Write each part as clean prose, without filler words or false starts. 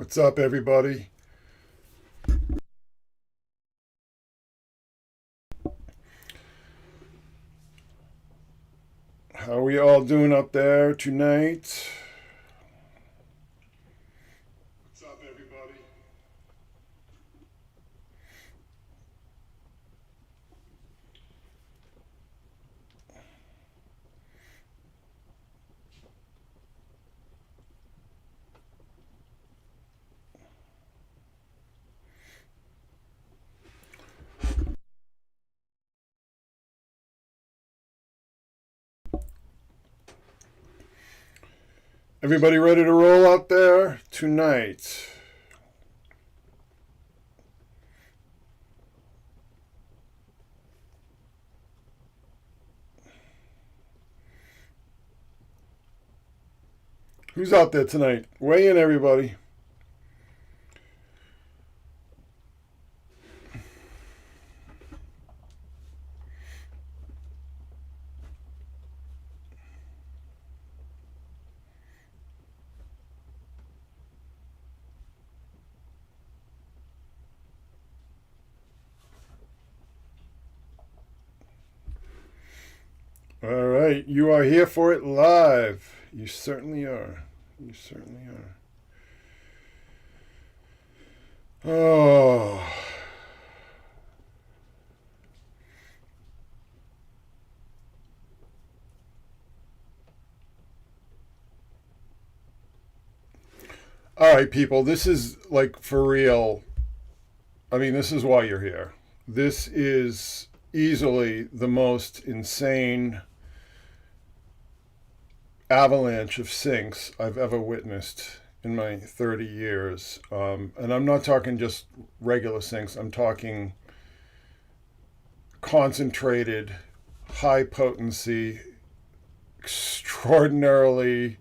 What's up, everybody? How are we all doing up there tonight? What's up, everybody? Everybody ready to roll out there tonight? Who's out there tonight? Weigh in, everybody. All right, you are here for it live. You certainly are. You certainly are. Oh. All right, people, this is like for real. I mean, this is why you're here. This is easily the most insane avalanche of syncs I've ever witnessed in my 30 years. And I'm not talking just regular syncs, I'm talking concentrated, high potency, extraordinarily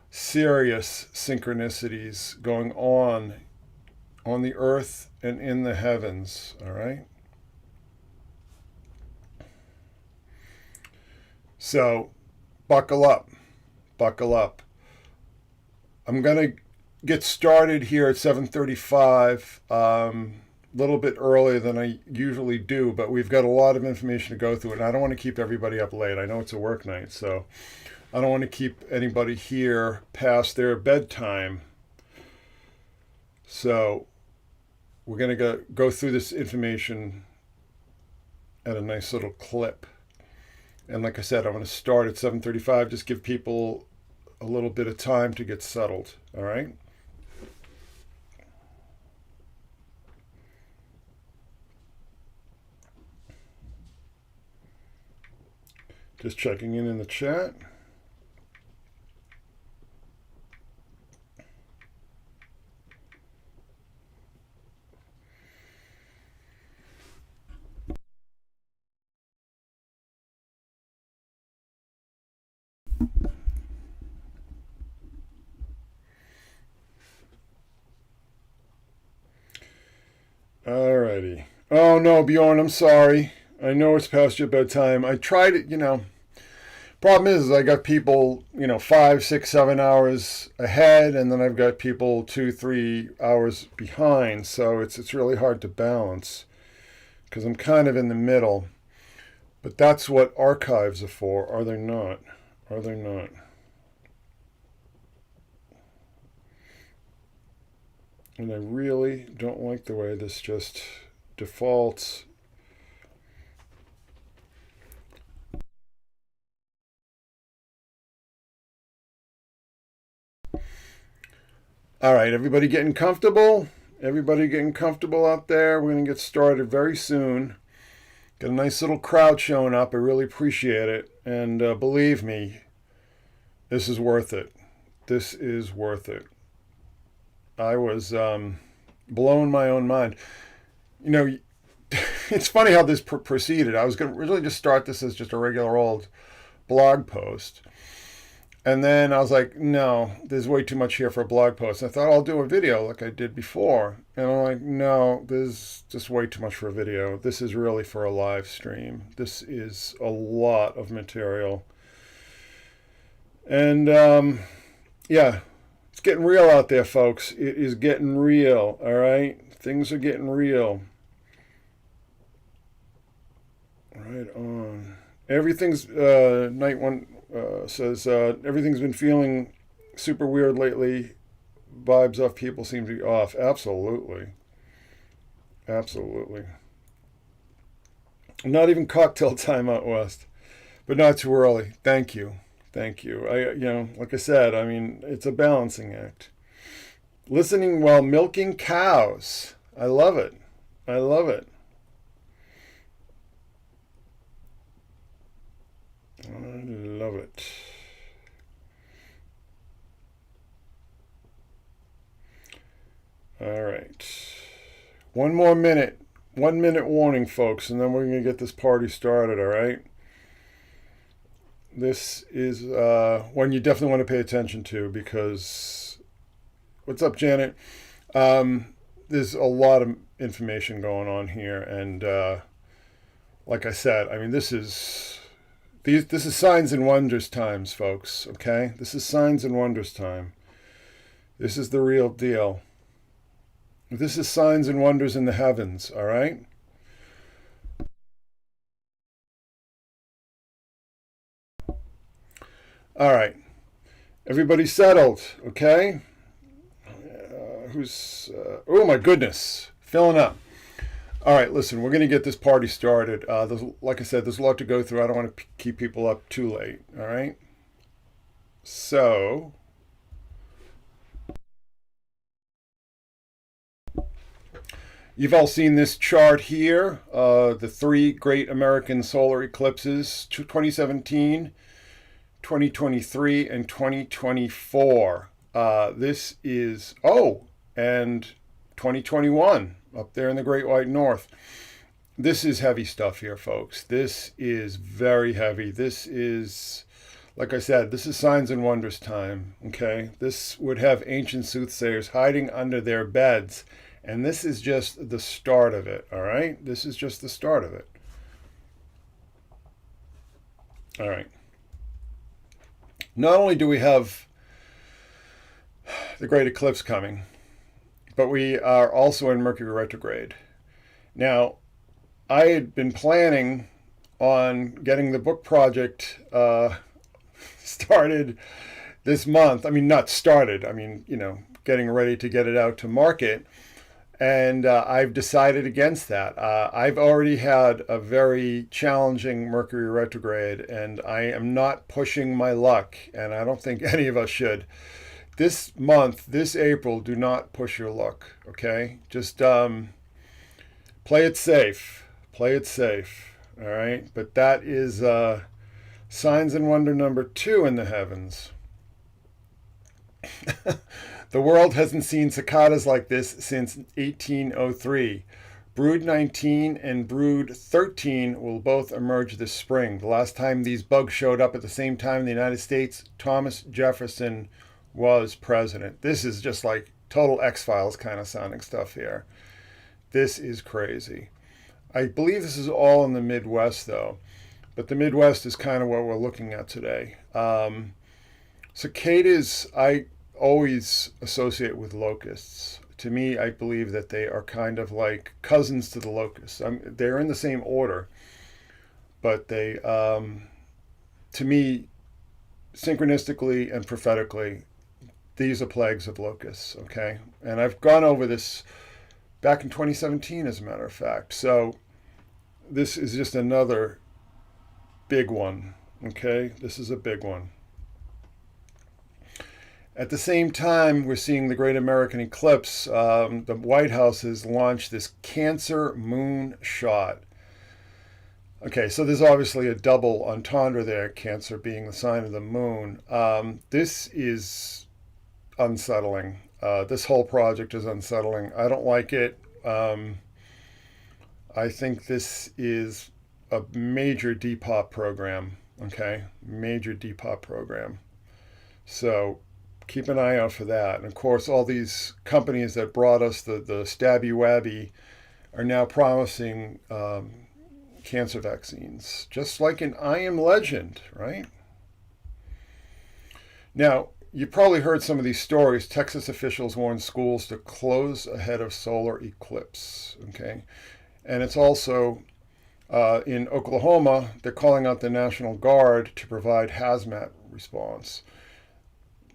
serious synchronicities going on the earth and in the heavens. All right. So buckle up. Buckle up. I'm going to get started here at 7:35, a little bit earlier than I usually do, but we've got a lot of information to go through, and I don't want to keep everybody up late. I know it's a work night, so I don't want to keep anybody here past their bedtime. So we're going to go through this information at a nice little clip. And like I said, I'm going to start at 7:35, just give people a little bit of time to get settled, all right? Just checking in the chat. Alrighty. Oh no, Bjorn, I'm sorry. I know it's past your bedtime. I tried it, Problem is I got people, 5, 6, 7 hours ahead, and then I've got people 2, 3 hours behind. So it's really hard to balance because I'm kind of in the middle. But that's what archives are for, are they not? Are they not? And I really don't like the way this just defaults. All right, everybody getting comfortable? Everybody getting comfortable out there? We're going to get started very soon. Got a nice little crowd showing up. I really appreciate it. And believe me, this is worth it. This is worth it. I was blowing my own mind. It's funny how this proceeded. I was going to really just start this as just a regular old blog post. And then I was like, no, there's way too much here for a blog post. I thought I'll do a video like I did before. And I'm like, no, there's just way too much for a video. This is really for a live stream. This is a lot of material. And yeah, it's getting real out there, folks. It is getting real, all right? Things are getting real. Right on. Everything's, Night One says, everything's been feeling super weird lately. Vibes off people seem to be off. Absolutely. Absolutely. Not even cocktail time out west, but not too early. Thank you. Thank you. Like I said, I mean, it's a balancing act. Listening while milking cows. I love it. I love it. I love it. All right. One more minute. 1 minute warning, folks, and then we're going to get this party started, all right? This is one you definitely want to pay attention to because... What's up, Janet? There's a lot of information going on here, and like I said, I mean, this is signs and wonders times, folks, okay? This is signs and wonders time. This is the real deal. This is signs and wonders in the heavens, all right? All right. Everybody settled, okay? Oh my goodness, filling up. All right, listen, we're going to get this party started. Like I said, there's a lot to go through. I don't want to keep people up too late, all right? So... You've all seen this chart here, the three great American solar eclipses, 2017, 2023, and 2024. This is, and 2021, up there in the Great White North. This is heavy stuff here, folks. This is very heavy. This is, like I said, this is signs and wonders time, okay? This would have ancient soothsayers hiding under their beds. And this is just the start of it, all right? This is just the start of it. All right. Not only do we have the great eclipse coming, but we are also in Mercury retrograde. Now, I had been planning on getting the book project started this month. I mean, not started. I mean, getting ready to get it out to market. And I've decided against that. I've already had a very challenging Mercury retrograde, and I am not pushing my luck, and I don't think any of us should. This month, this April, do not push your luck, okay? Just play it safe. Play it safe, all right? But that is signs and wonder number 2 in the heavens. The world hasn't seen cicadas like this since 1803. Brood 19 and Brood 13 will both emerge this spring. The last time these bugs showed up at the same time in the United States, Thomas Jefferson was president. This is just like total X-Files kind of sounding stuff here. This is crazy. I believe this is all in the Midwest, though. But the Midwest is kind of what we're looking at today. Cicadas, I always associate with locusts. To me, I believe that they are kind of like cousins to the locusts. They're in the same order, but they, to me, synchronistically and prophetically, these are plagues of locusts, okay? And I've gone over this back in 2017, as a matter of fact. So this is just another big one, okay? This is a big one. At the same time, we're seeing the Great American Eclipse. The White House has launched this Cancer moon shot. Okay, so there's obviously a double entendre there, Cancer being the sign of the moon. This is unsettling. This whole project is unsettling. I don't like it. I think this is a major Depop program, okay? Major Depop program. So keep an eye out for that. And of course, all these companies that brought us the stabby wabby are now promising cancer vaccines, just like in I Am Legend, right? Now, You probably heard some of these stories. Texas officials warn schools to close ahead of solar eclipse. Okay. And it's also in Oklahoma, they're calling out the National Guard to provide hazmat response.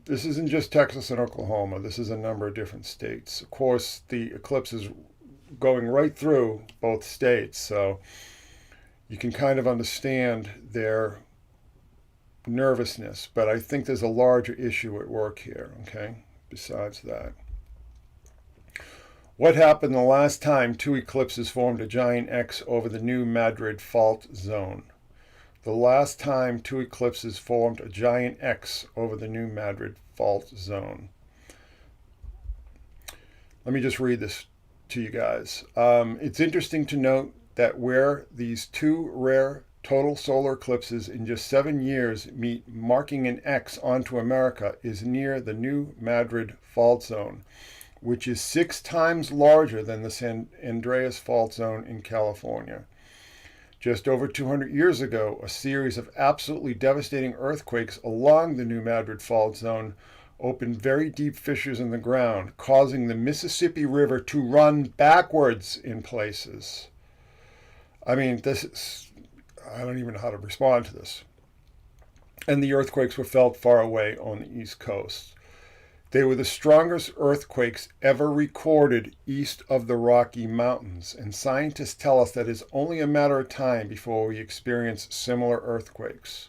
This isn't just Texas and Oklahoma. This is a number of different states. Of course, the eclipse is going right through both states, so you can kind of understand their nervousness. But I think there's a larger issue at work here, okay, besides that. What happened the last time two eclipses formed a giant X over the new Madrid fault zone? The last time two eclipses formed a giant X over the new Madrid fault zone. Let me just read this to you guys. It's interesting to note that where these two rare total solar eclipses in just 7 years meet, marking an X onto America, is near the new Madrid fault zone, which is 6 times larger than the San Andreas fault zone in California. Just over 200 years ago, a series of absolutely devastating earthquakes along the New Madrid Fault Zone opened very deep fissures in the ground, causing the Mississippi River to run backwards in places. I mean, I don't even know how to respond to this. And the earthquakes were felt far away on the East Coast. They were the strongest earthquakes ever recorded east of the Rocky Mountains, and scientists tell us that it's only a matter of time before we experience similar earthquakes.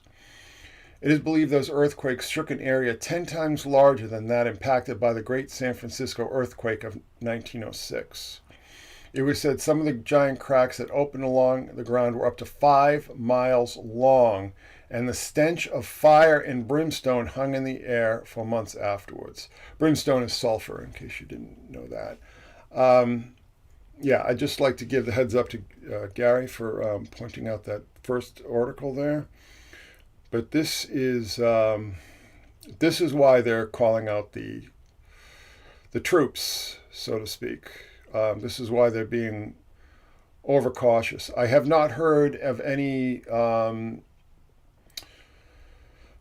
It is believed those earthquakes shook an area 10 times larger than that impacted by the Great San Francisco earthquake of 1906. It was said some of the giant cracks that opened along the ground were up to 5 miles long, and the stench of fire and brimstone hung in the air for months afterwards. Brimstone is sulfur, in case you didn't know that. I'd just like to give the heads up to Gary for pointing out that first article there. But this is why they're calling out the troops, so to speak. This is why they're being overcautious. I have not heard of any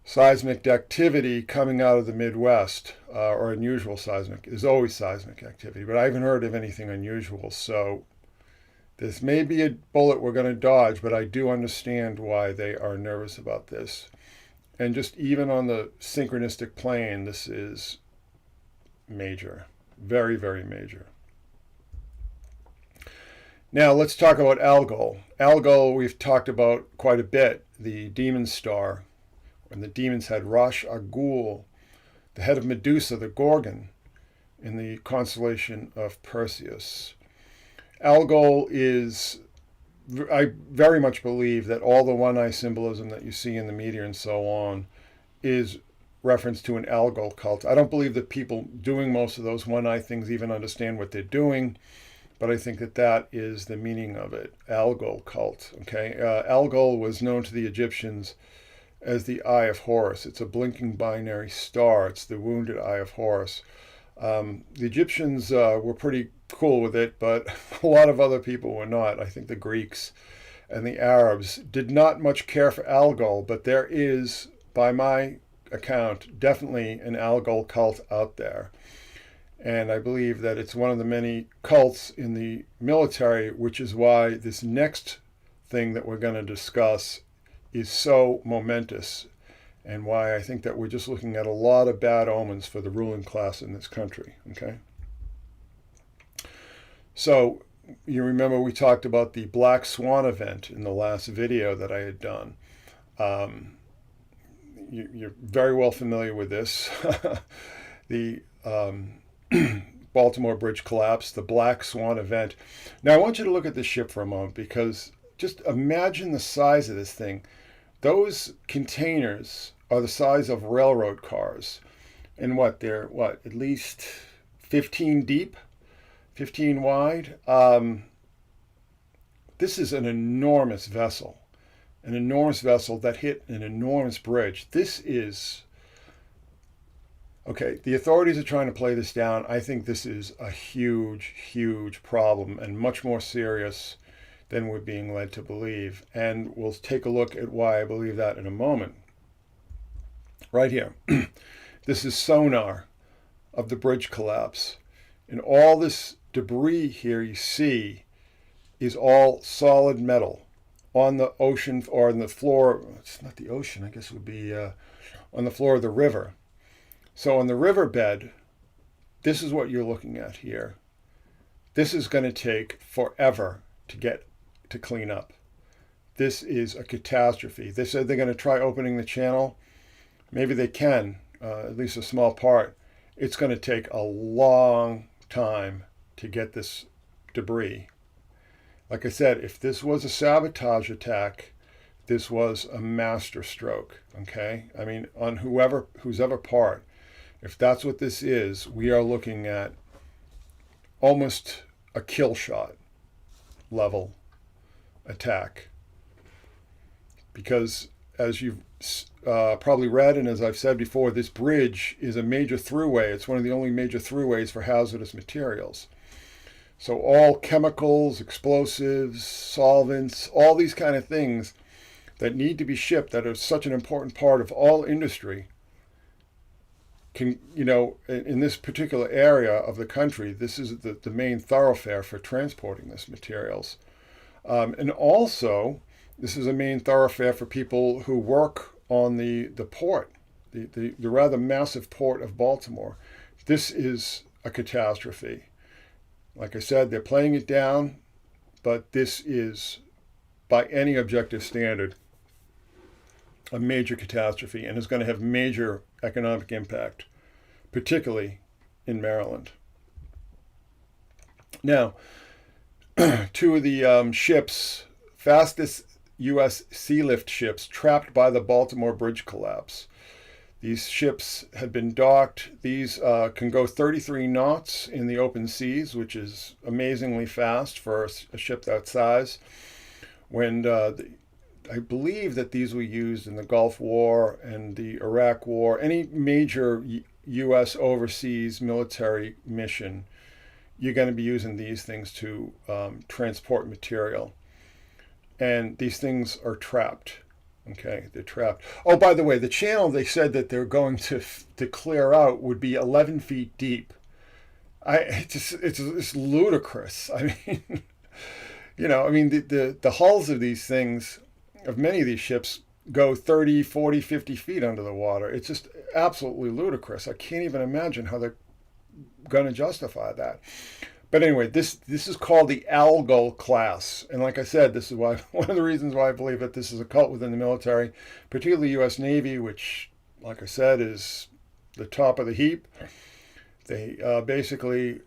seismic activity coming out of the Midwest, or unusual seismic. There's always seismic activity, but I haven't heard of anything unusual. So this may be a bullet we're going to dodge, but I do understand why they are nervous about this. And just even on the synchronistic plane, this is major. Very, very major. Now let's talk about Algol. Algol we've talked about quite a bit, the demon star. And the demons had Rosh Agul, the head of Medusa, the Gorgon, in the constellation of Perseus. Algol is, I very much believe that all the one-eye symbolism that you see in the media and so on is reference to an Algol cult. I don't believe that people doing most of those one-eye things even understand what they're doing, but I think that is the meaning of it, Algol cult. Okay, Algol was known to the Egyptians as the Eye of Horus. It's a blinking binary star. It's the wounded Eye of Horus. The Egyptians were pretty cool with it, but a lot of other people were not. I think the Greeks and the Arabs did not much care for Algol, but there is, by my account, definitely an Algol cult out there. And I believe that it's one of the many cults in the military, which is why this next thing that we're going to discuss is so momentous, and why I think that we're just looking at a lot of bad omens for the ruling class in this country. Okay. So you remember we talked about the Black Swan event in the last video that I had done. You're very well familiar with this. The Baltimore Bridge collapse, the Black Swan event. Now I want you to look at this ship for a moment, because just imagine the size of this thing. Those containers are the size of railroad cars. And they're at least 15 deep, 15 wide. This is an enormous vessel that hit an enormous bridge. This is, okay, the authorities are trying to play this down. I think this is a huge, huge problem, and much more serious than we're being led to believe. And we'll take a look at why I believe that in a moment. Right here. This is sonar of the bridge collapse. And all this debris here you see is all solid metal on the ocean or on the floor. It's not the ocean, I guess it would be on the floor of the river. So on the riverbed, this is what you're looking at here. This is going to take forever to clean up. This is a catastrophe. They said they're going to try opening the channel. Maybe they can, at least a small part. It's going to take a long time to get this debris. Like I said, if this was a sabotage attack, this was a master stroke, okay? I mean, on whose ever part, if that's what this is, we are looking at almost a kill shot level attack. Because as you've probably read, and as I've said before, this bridge is a major throughway. It's one of the only major throughways for hazardous materials. So all chemicals, explosives, solvents, all these kind of things that need to be shipped that are such an important part of all industry can, in this particular area of the country, this is the main thoroughfare for transporting this materials. And also, this is a main thoroughfare for people who work on the port, the rather massive port of Baltimore. This is a catastrophe. Like I said, they're playing it down, but this is, by any objective standard, a major catastrophe and is going to have major economic impact, particularly in Maryland. Now, two of the ships, fastest U.S. sea lift ships trapped by the Baltimore bridge collapse. These ships had been docked. These can go 33 knots in the open seas, which is amazingly fast for a ship that size. When I believe that these were used in the Gulf War and the Iraq War, any major U.S. overseas military mission, you're going to be using these things to transport material. And these things are trapped. Okay, they're trapped. Oh, by the way, the channel they said that they're going to clear out would be 11 feet deep. It's ludicrous. I mean, the hulls of these things, of many of these ships, go 30, 40, 50 feet under the water. It's just absolutely ludicrous. I can't even imagine how they're going to justify that. But anyway, this is called the Algol class. And like I said, this is one of the reasons why I believe that this is a cult within the military, particularly the U.S. Navy, which, like I said, is the top of the heap. They basically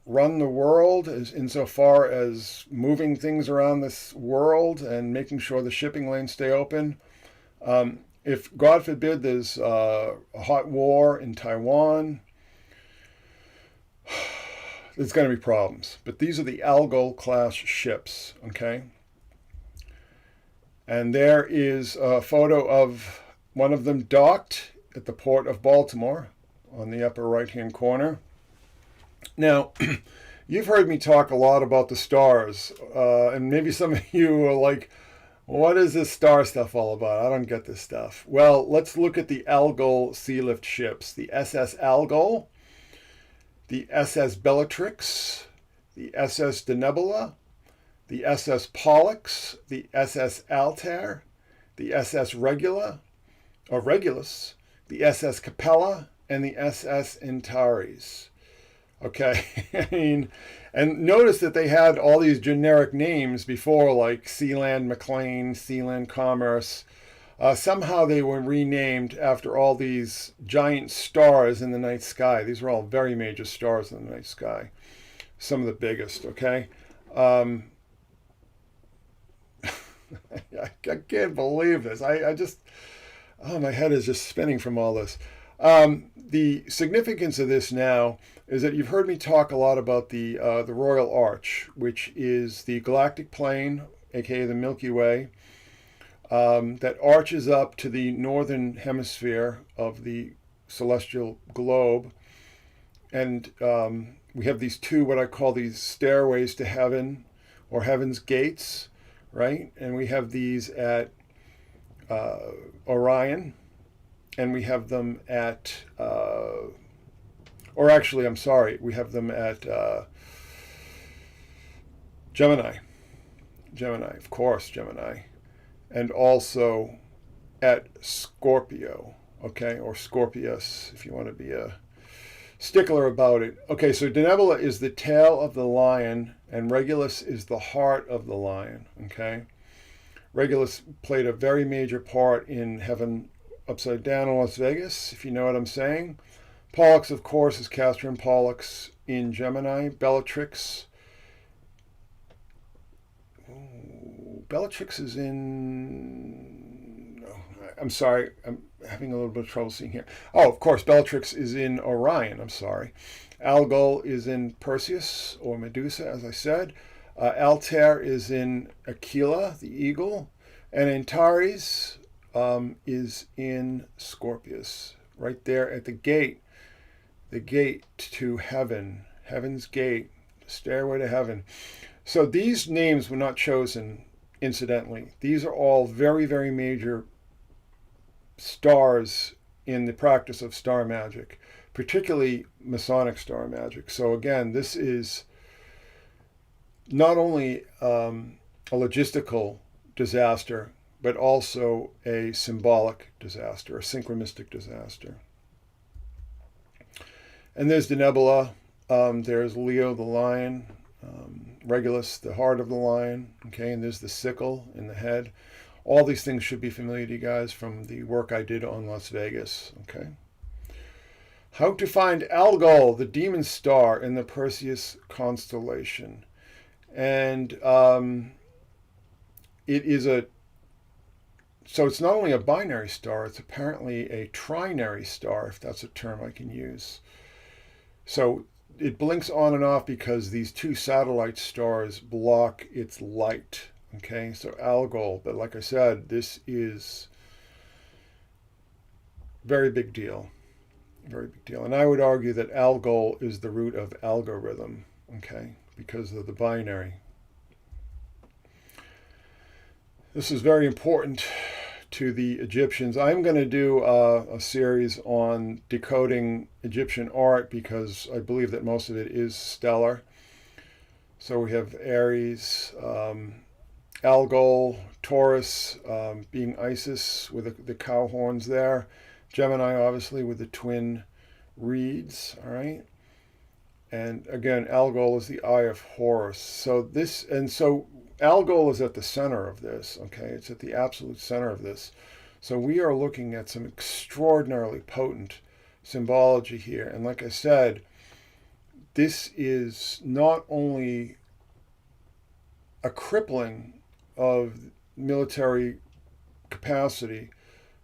run the world insofar as moving things around this world and making sure the shipping lanes stay open. If, God forbid, there's a hot war in Taiwan, there's going to be problems. But these are the Algol class ships, okay? And there is a photo of one of them docked at the port of Baltimore on the upper right-hand corner. Now, you've heard me talk a lot about the stars, and maybe some of you are like, what is this star stuff all about? I don't get this stuff. Well, let's look at the Algol sea lift ships. The SS Algol, the SS Bellatrix, the SS Denebola, the SS Pollux, the SS Altair, the SS Regulus, the SS Capella, and the SS Antares. Okay, I mean, and notice that they had all these generic names before, like Sealand McLean, Sealand Commerce. Somehow they were renamed after all these giant stars in the night sky. These were all very major stars in the night sky. Some of the biggest, okay? I can't believe this. I just, my head is just spinning from all this. The significance of this now is that you've heard me talk a lot about the Royal Arch, which is the galactic plane, aka the Milky Way, that arches up to the northern hemisphere of the celestial globe. And we have these two, what I call these stairways to heaven, or heaven's gates, right? And we have these at Orion, and we have them at, or actually, I'm sorry, we have them at Gemini. Gemini, of course, Gemini. And also at Scorpio, okay, or Scorpius, if you want to be a stickler about it. Okay, so Denebola is the tail of the lion, and Regulus is the heart of the lion, okay? Regulus played a very major part in Heaven Upside Down in Las Vegas, if you know what I'm saying. Pollux, of course, is Castor and Pollux in Gemini. Bellatrix. Bellatrix is in... Oh, I'm sorry, I'm having a little bit of trouble seeing here. Oh, of course, Bellatrix is in Orion, I'm sorry. Algol is in Perseus, or Medusa, as I said. Altair is in Aquila, the eagle. And Antares is in Scorpius, right there at the gate to heaven, heaven's gate, the stairway to heaven. So these names were not chosen incidentally. These are all very, very major stars in the practice of star magic, particularly Masonic star magic. So again, this is not only a logistical disaster, but also a symbolic disaster, a synchronistic disaster. And there's the nebula. There's Leo the lion, Regulus the heart of the lion. Okay, and there's the sickle in the head. All these things should be familiar to you guys from the work I did on Las Vegas. Okay. How to find Algol, the demon star in the Perseus constellation. And it is so it's not only a binary star, it's apparently a trinary star, if that's a term I can use. So it blinks on and off because these two satellite stars block its light. Okay, so Algol, but like I said, this is very big deal. Very big deal. And I would argue that Algol is the root of algorithm, okay, because of the binary. This is very important to the Egyptians. I'm going to do a series on decoding Egyptian art because I believe that most of it is stellar. So we have Aries, Algol, Taurus being Isis with the cow horns there. Gemini, obviously, with the twin reeds, all right? And again, Algol is the eye of Horus. So Algol is at the center of this, okay? It's at the absolute center of this. So we are looking at some extraordinarily potent symbology here. And like I said, this is not only a crippling of military capacity,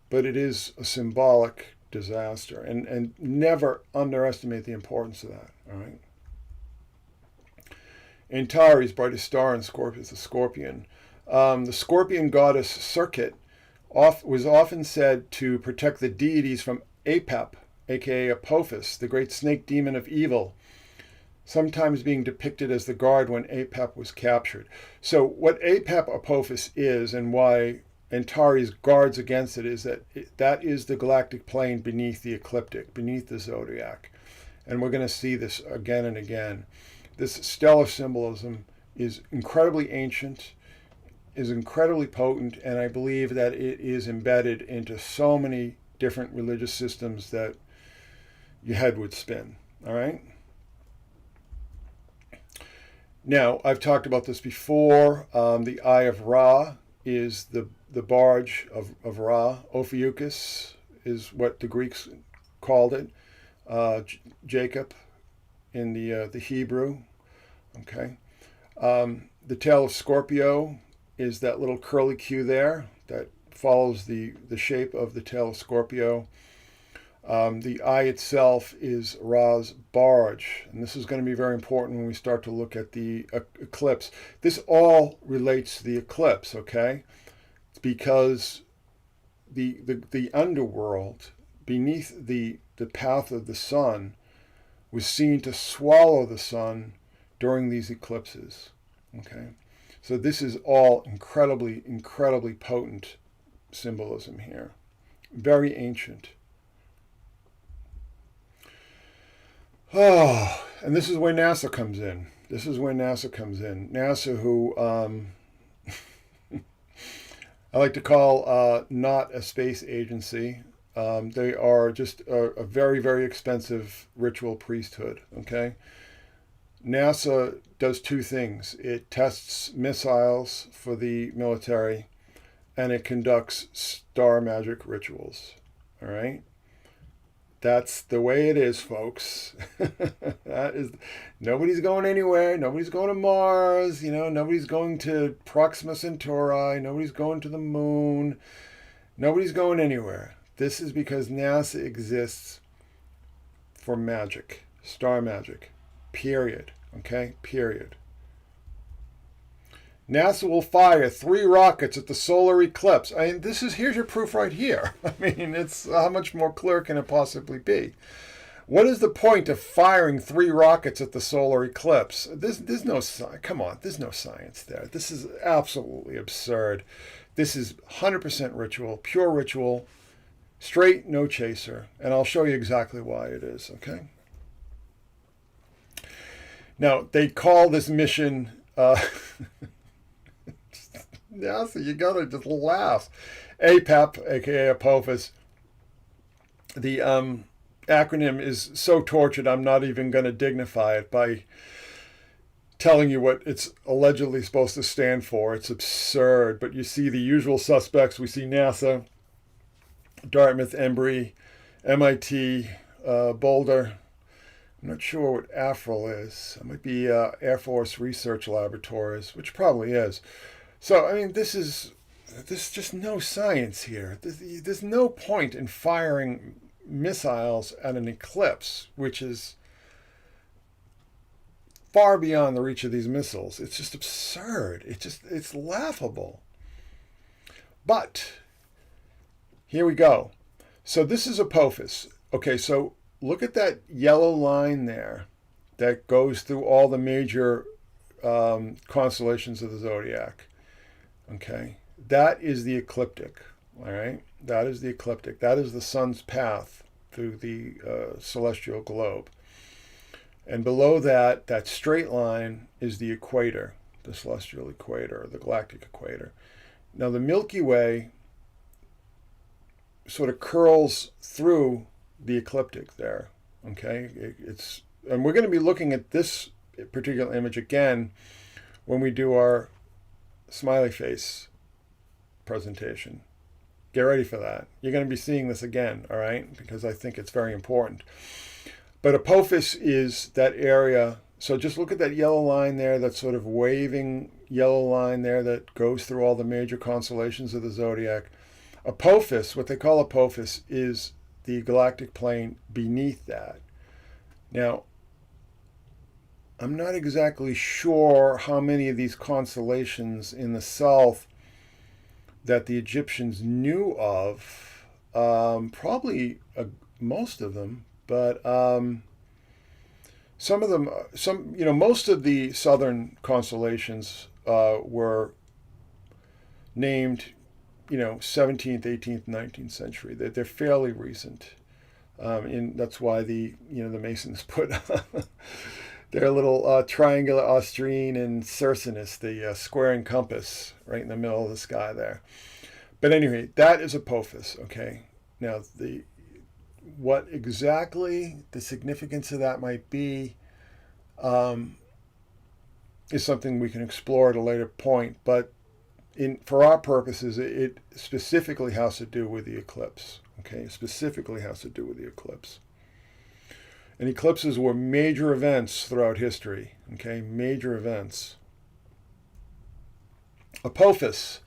but it is a symbolic disaster. And never underestimate the importance of that, all right? Antares, brightest star in Scorpius, the scorpion. The scorpion goddess Serket was often said to protect the deities from Apep, aka Apophis, the great snake demon of evil, sometimes being depicted as the guard when Apep was captured. So what Apep Apophis is, and why Antares guards against it, is that is the galactic plane beneath the ecliptic, beneath the zodiac. And we're going to see this again and again. This stellar symbolism is incredibly ancient, is incredibly potent, and I believe that it is embedded into so many different religious systems that your head would spin, all right? Now, I've talked about this before. The Eye of Ra is the barge of Ra. Ophiuchus is what the Greeks called it. Jacob in the Hebrew, okay? The tail of Scorpio is that little curly Q there that follows the shape of the tail of Scorpio. The eye itself is Ra's barge, and this is going to be very important when we start to look at the eclipse. This all relates to the eclipse, okay? Because the underworld beneath the path of the sun was seen to swallow the sun during these eclipses, okay? So this is all incredibly, incredibly potent symbolism here. Very ancient, Oh, and this is where NASA comes in. This is where NASA comes in. NASA, who I like to call not a space agency. They are just a very, very expensive ritual priesthood. Okay, NASA does two things. It tests missiles for the military, and it conducts star magic rituals. All right. That's the way it is, folks. That is, nobody's going anywhere. Nobody's going to Mars. Nobody's going to Proxima Centauri. Nobody's going to the moon. Nobody's going anywhere. This is because NASA exists for magic, star magic. Period. Okay? Period. NASA will fire 3 rockets at the solar eclipse. I mean, here's your proof right here. I mean, it's how much more clear can it possibly be? What is the point of firing 3 rockets at the solar eclipse? There's no come on, there's no science there. This is absolutely absurd. This is 100% ritual, pure ritual, straight, no chaser, and I'll show you exactly why it is. Okay. Now they call this mission. NASA, you gotta just laugh. APEP, aka Apophis. The acronym is so tortured, I'm not even going to dignify it by telling you what it's allegedly supposed to stand for. It's absurd. But you see the usual suspects. We see NASA, Dartmouth, Embry, MIT, Boulder. I'm not sure what AFRL is. It might be Air Force Research Laboratories, which probably is. So, I mean, there's just no science here. There's no point in firing missiles at an eclipse, which is far beyond the reach of these missiles. It's just absurd. It's laughable. But here we go. So this is Apophis. Okay, so look at that yellow line there that goes through all the major constellations of the zodiac. Okay, that is the ecliptic. All right, that is the ecliptic. That is the sun's path through the celestial globe. And below that, that straight line is the equator, the celestial equator, the galactic equator. Now the Milky Way sort of curls through the ecliptic there. Okay, and we're going to be looking at this particular image again when we do our smiley face presentation. Get ready for that. You're going to be seeing this again, all right? Because I think it's very important. But Apophis is that area. So just look at that yellow line there, that sort of waving yellow line there that goes through all the major constellations of the zodiac. Apophis, what they call Apophis, is the galactic plane beneath that. Now, I'm not exactly sure how many of these constellations in the south that the Egyptians knew of. Probably most of them, but some of them, most of the southern constellations were named, 17th, 18th, 19th century. They're fairly recent. That's why the Masons put their little triangular Austrine and Cercinus, the square and compass, right in the middle of the sky there. But anyway, that is Apophis. Okay. Now what exactly the significance of that might be is something we can explore at a later point. But for our purposes, it specifically has to do with the eclipse. Okay, specifically has to do with the eclipse. And eclipses were major events throughout history. Okay, major events. Apophis,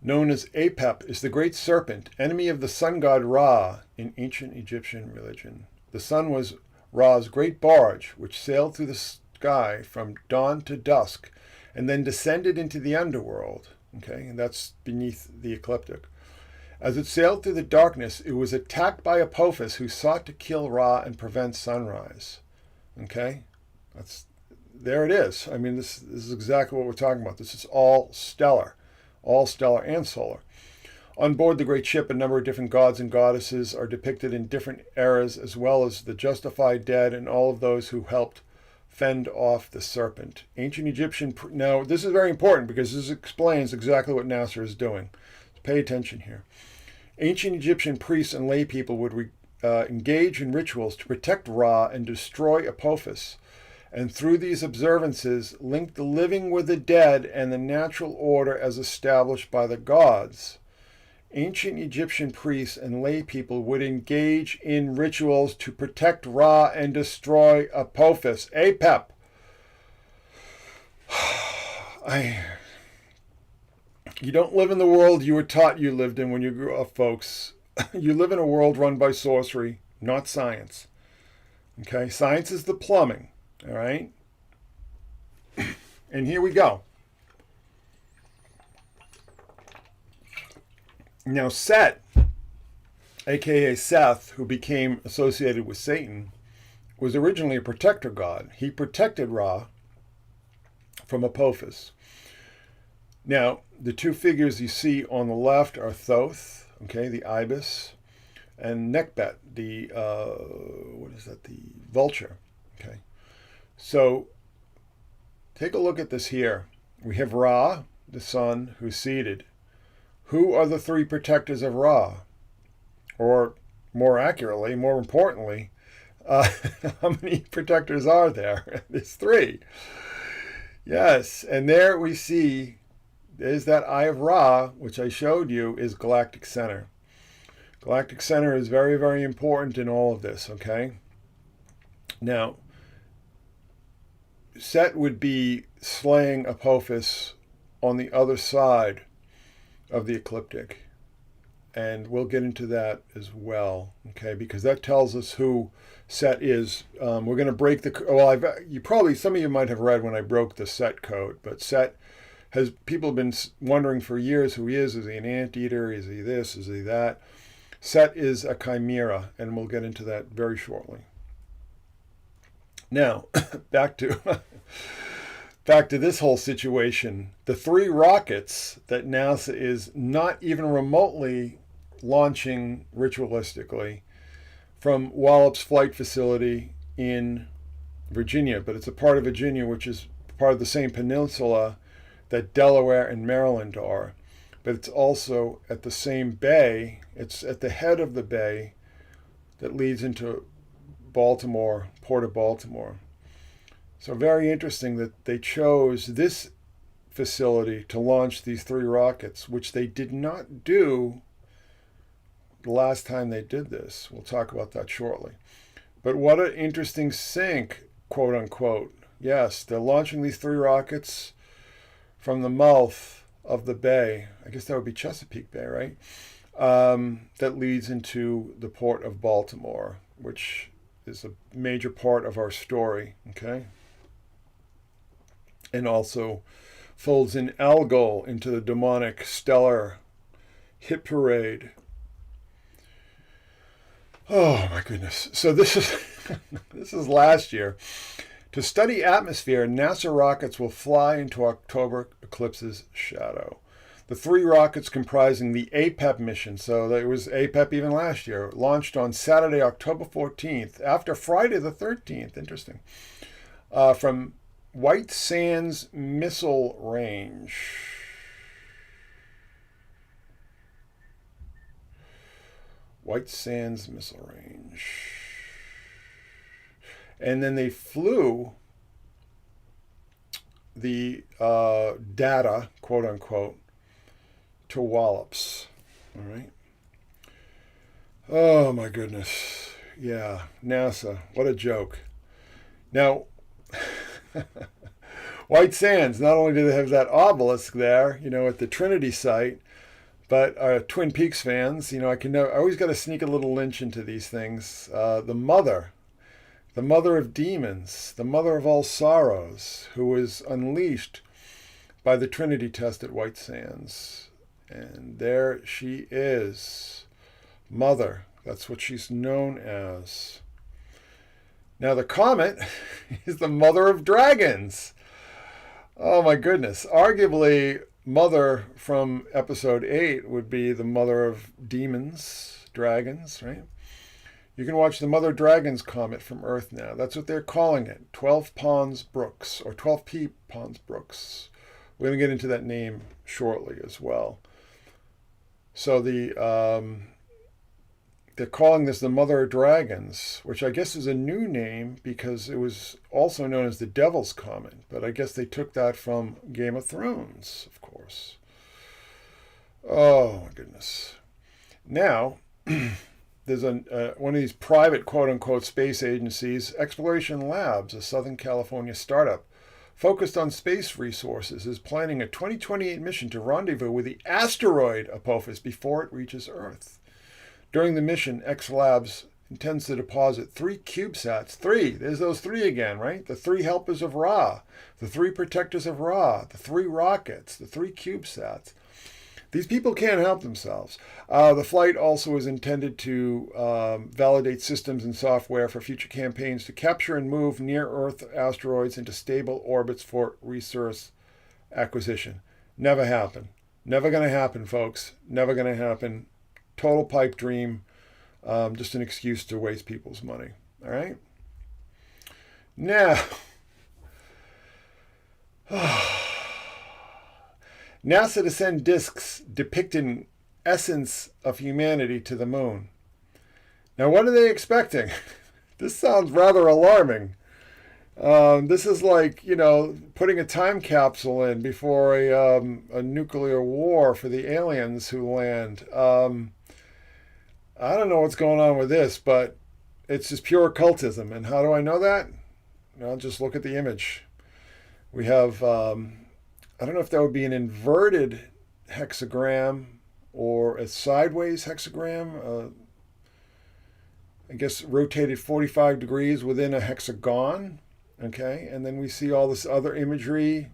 known as Apep, is the great serpent, enemy of the sun god Ra in ancient Egyptian religion. The sun was Ra's great barge, which sailed through the sky from dawn to dusk, and then descended into the underworld. Okay, and that's beneath the ecliptic. As it sailed through the darkness, it was attacked by Apophis, who sought to kill Ra and prevent sunrise. Okay, there it is. I mean, this is exactly what we're talking about. This is all stellar and solar. On board the great ship, a number of different gods and goddesses are depicted in different eras, as well as the justified dead and all of those who helped fend off the serpent. Ancient Egyptian... Now, this is very important because this explains exactly what NASA is doing. So pay attention here. Ancient Egyptian priests and lay people would engage in rituals to protect Ra and destroy Apophis, and through these observances link the living with the dead and the natural order as established by the gods. Ancient Egyptian priests and lay people would engage in rituals to protect Ra and destroy Apophis. Apep. You don't live in the world you were taught you lived in when you grew up, folks. You live in a world run by sorcery, not science. Okay? Science is the plumbing. All right? And here we go. Now, Set, aka Seth, who became associated with Satan, was originally a protector god. He protected Ra from Apophis. Now, the two figures you see on the left are Thoth, okay, the ibis, and Nekbet, the, the vulture, okay. So, take a look at this here. We have Ra, the sun, who's seated. Who are the three protectors of Ra? Or, more accurately, more importantly, how many protectors are there? There's three. Yes, and there we see, there's that Eye of Ra, which I showed you, is Galactic Center. Galactic Center is very, very important in all of this, okay? Now, Set would be slaying Apophis on the other side of the ecliptic. And we'll get into that as well, okay? Because that tells us who Set is. We're going to break the... Well, some of you might have read when I broke the Set code, but Set has... People have been wondering for years who he is. Is he an anteater? Is he this? Is he that? Set is a chimera, and we'll get into that very shortly. Now, back to this whole situation. The three rockets that NASA is not even remotely launching ritualistically from Wallops Flight Facility in Virginia, but it's a part of Virginia which is part of the same peninsula that Delaware and Maryland are. But it's also at the same bay. It's at the head of the bay that leads into Baltimore, Port of Baltimore. So very interesting that they chose this facility to launch these three rockets, which they did not do the last time they did this. We'll talk about that shortly. But what an interesting sync, quote unquote. Yes, they're launching these three rockets from the mouth of the bay. I guess that would be Chesapeake Bay, right? That leads into the Port of Baltimore, which is a major part of our story, okay? And also folds in Algol into the demonic stellar hit parade. Oh my goodness. So this is last year. To study atmosphere, NASA rockets will fly into October eclipse's shadow. The three rockets comprising the APEP mission, so there was APEP even last year, launched on Saturday, October 14th, after Friday the 13th, interesting, from White Sands Missile Range. White Sands Missile Range. And then they flew the data, quote unquote, to Wallops. All right. Oh my goodness. Yeah, NASA. What a joke. Now, White Sands, not only do they have that obelisk there, at the Trinity site, but Twin Peaks fans, I always got to sneak a little Lynch into these things. The mother of demons, the mother of all sorrows, who was unleashed by the Trinity test at White Sands. And there she is, Mother. That's what she's known as. Now the comet is the mother of dragons. Oh my goodness. Arguably mother from episode 8 would be the mother of demons, dragons, right? You can watch the Mother Dragon's Comet from Earth now. That's what they're calling it. 12 Pons Brooks, or 12P Pons Brooks. We're going to get into that name shortly as well. So they're calling this the Mother of Dragons, which I guess is a new name because it was also known as the Devil's Comet. But I guess they took that from Game of Thrones, of course. Oh, my goodness. Now, there's one of these private quote-unquote space agencies, Exploration Labs, a Southern California startup focused on space resources, is planning a 2028 mission to rendezvous with the asteroid Apophis before it reaches Earth. During the mission, X Labs intends to deposit 3 CubeSats. 3, there's those 3 again, right? The 3 helpers of Ra, the 3 protectors of Ra, the 3 rockets, the 3 CubeSats. These people can't help themselves. The flight also is intended to validate systems and software for future campaigns to capture and move near-Earth asteroids into stable orbits for resource acquisition. Never happen. Never going to happen, folks. Never going to happen. Total pipe dream. Just an excuse to waste people's money. All right? Now... NASA to send discs depicting essence of humanity to the moon. Now, what are they expecting? This sounds rather alarming. This is like, putting a time capsule in before a nuclear war for the aliens who land. I don't know what's going on with this, but it's just pure occultism. And how do I know that? Well, just look at the image. We have... I don't know if that would be an inverted hexagram or a sideways hexagram. I guess rotated 45 degrees within a hexagon. Okay, and then we see all this other imagery.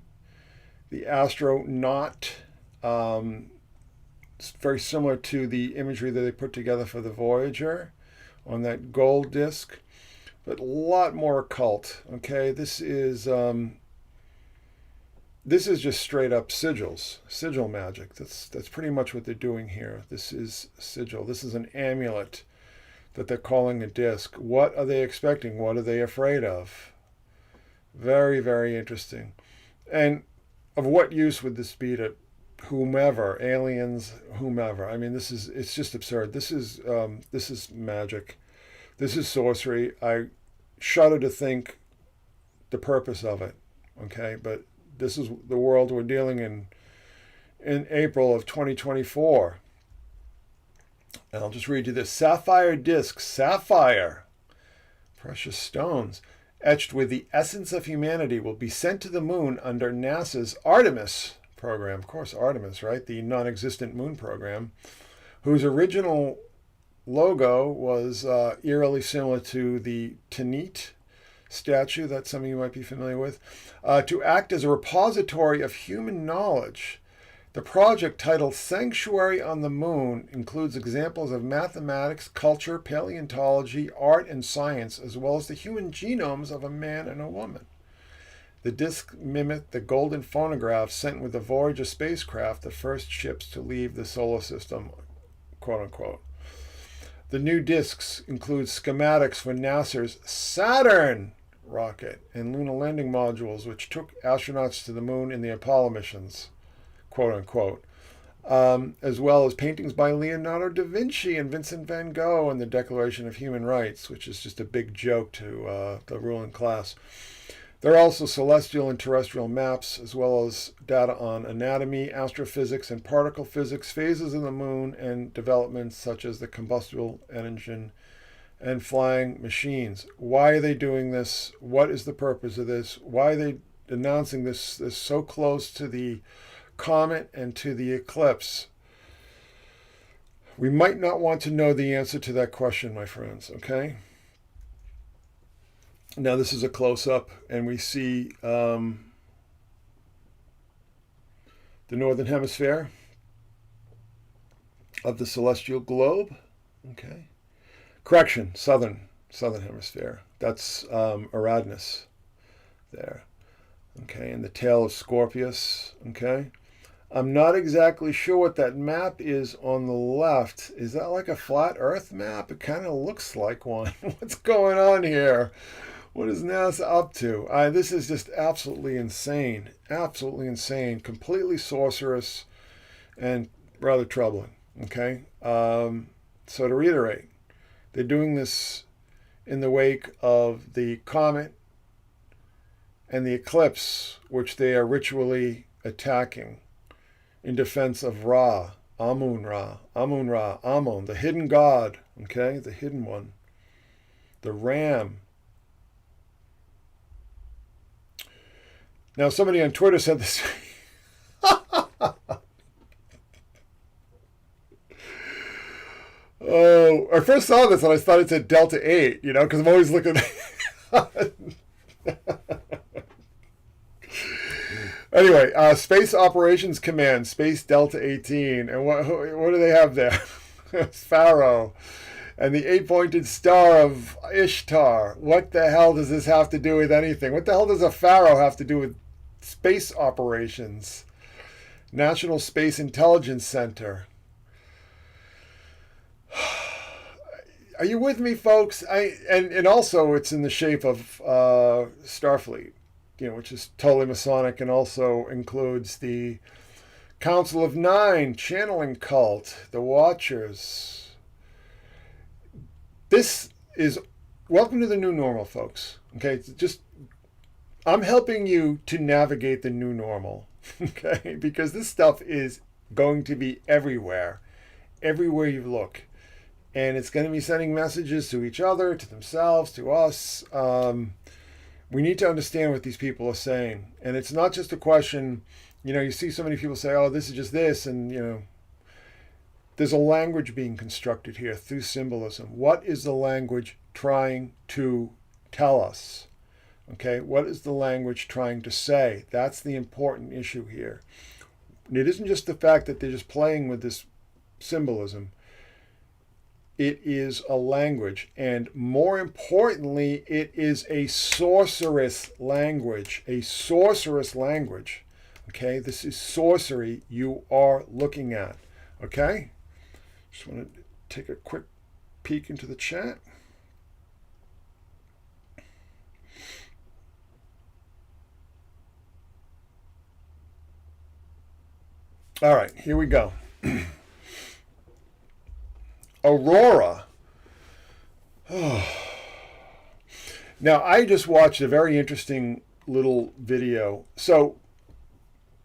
The astronaut. It's very similar to the imagery that they put together for the Voyager on that gold disc, but a lot more occult. Okay, this is just straight up sigil magic. That's pretty much what they're doing here. This is sigil. This is an amulet that they're calling a disc. What are they expecting? What are they afraid of? Very, very interesting. And of what use would this be to whomever, aliens, whomever? I mean, it's just absurd. This is magic. This is sorcery. I shudder to think the purpose of it. Okay, but this is the world we're dealing in April of 2024. And I'll just read you this. Sapphire discs, sapphire, precious stones, etched with the essence of humanity, will be sent to the moon under NASA's Artemis program. Of course, Artemis, right? The non-existent moon program, whose original logo was eerily similar to the Tanit statue that some of you might be familiar with, to act as a repository of human knowledge. The project, titled Sanctuary on the Moon, includes examples of mathematics, culture, paleontology, art, and science, as well as the human genomes of a man and a woman. The discs mimic the golden phonographs sent with the Voyager spacecraft, the first ships to leave the solar system, quote unquote. The new discs include schematics for NASA's Saturn rocket and lunar landing modules, which took astronauts to the moon in the Apollo missions, quote unquote, as well as paintings by Leonardo da Vinci and Vincent van Gogh and the Declaration of Human Rights, which is just a big joke to the ruling class. There are also celestial and terrestrial maps, as well as data on anatomy, astrophysics, and particle physics, phases of the moon, and developments such as the combustible engine and flying machines. Why are they doing this? What is the purpose of this? Why are they announcing this so close to the comet and to the eclipse? We might not want to know the answer to that question, my friends, okay? Now this is a close-up, and we see the northern hemisphere of the celestial globe. Okay, correction, southern hemisphere. That's Uranus there. Okay, and the tail of Scorpius. Okay, I'm not exactly sure what that map is on the left. Is that like a flat Earth map? It kind of looks like one. What's going on here? What is NASA up to? This is just absolutely insane. Absolutely insane. Completely sorcerous and rather troubling. Okay? So to reiterate, they're doing this in the wake of the comet and the eclipse, which they are ritually attacking in defense of Ra, Amun Ra, Amun Ra, Amun, the hidden god, okay, the hidden one, the ram. Now, somebody on Twitter said this. Oh, I first saw this and I thought it said Delta 8, because I'm always looking. Anyway, Space Operations Command, Space Delta 18. And what do they have there? Pharaoh. And the 8-pointed star of Ishtar. What the hell does this have to do with anything? What the hell does a pharaoh have to do with space operations? National Space Intelligence Center. Are you with me, folks? And also it's in the shape of Starfleet, which is totally Masonic and also includes the Council of Nine, channeling cult, the Watchers. This is welcome to the new normal, folks. Okay, I'm helping you to navigate the new normal. Okay, because this stuff is going to be everywhere you look. And it's going to be sending messages to each other, to themselves, to us. We need to understand what these people are saying. And it's not just a question, you see so many people say, oh, this is just this. And, there's a language being constructed here through symbolism. What is the language trying to tell us? Okay, what is the language trying to say? That's the important issue here. And it isn't just the fact that they're just playing with this symbolism. It is a language, and more importantly, it is a sorcerous language. A sorcerous language. Okay, this is sorcery you are looking at. Okay, just want to take a quick peek into the chat. All right, here we go. Aurora. Now, I just watched a very interesting little video. So,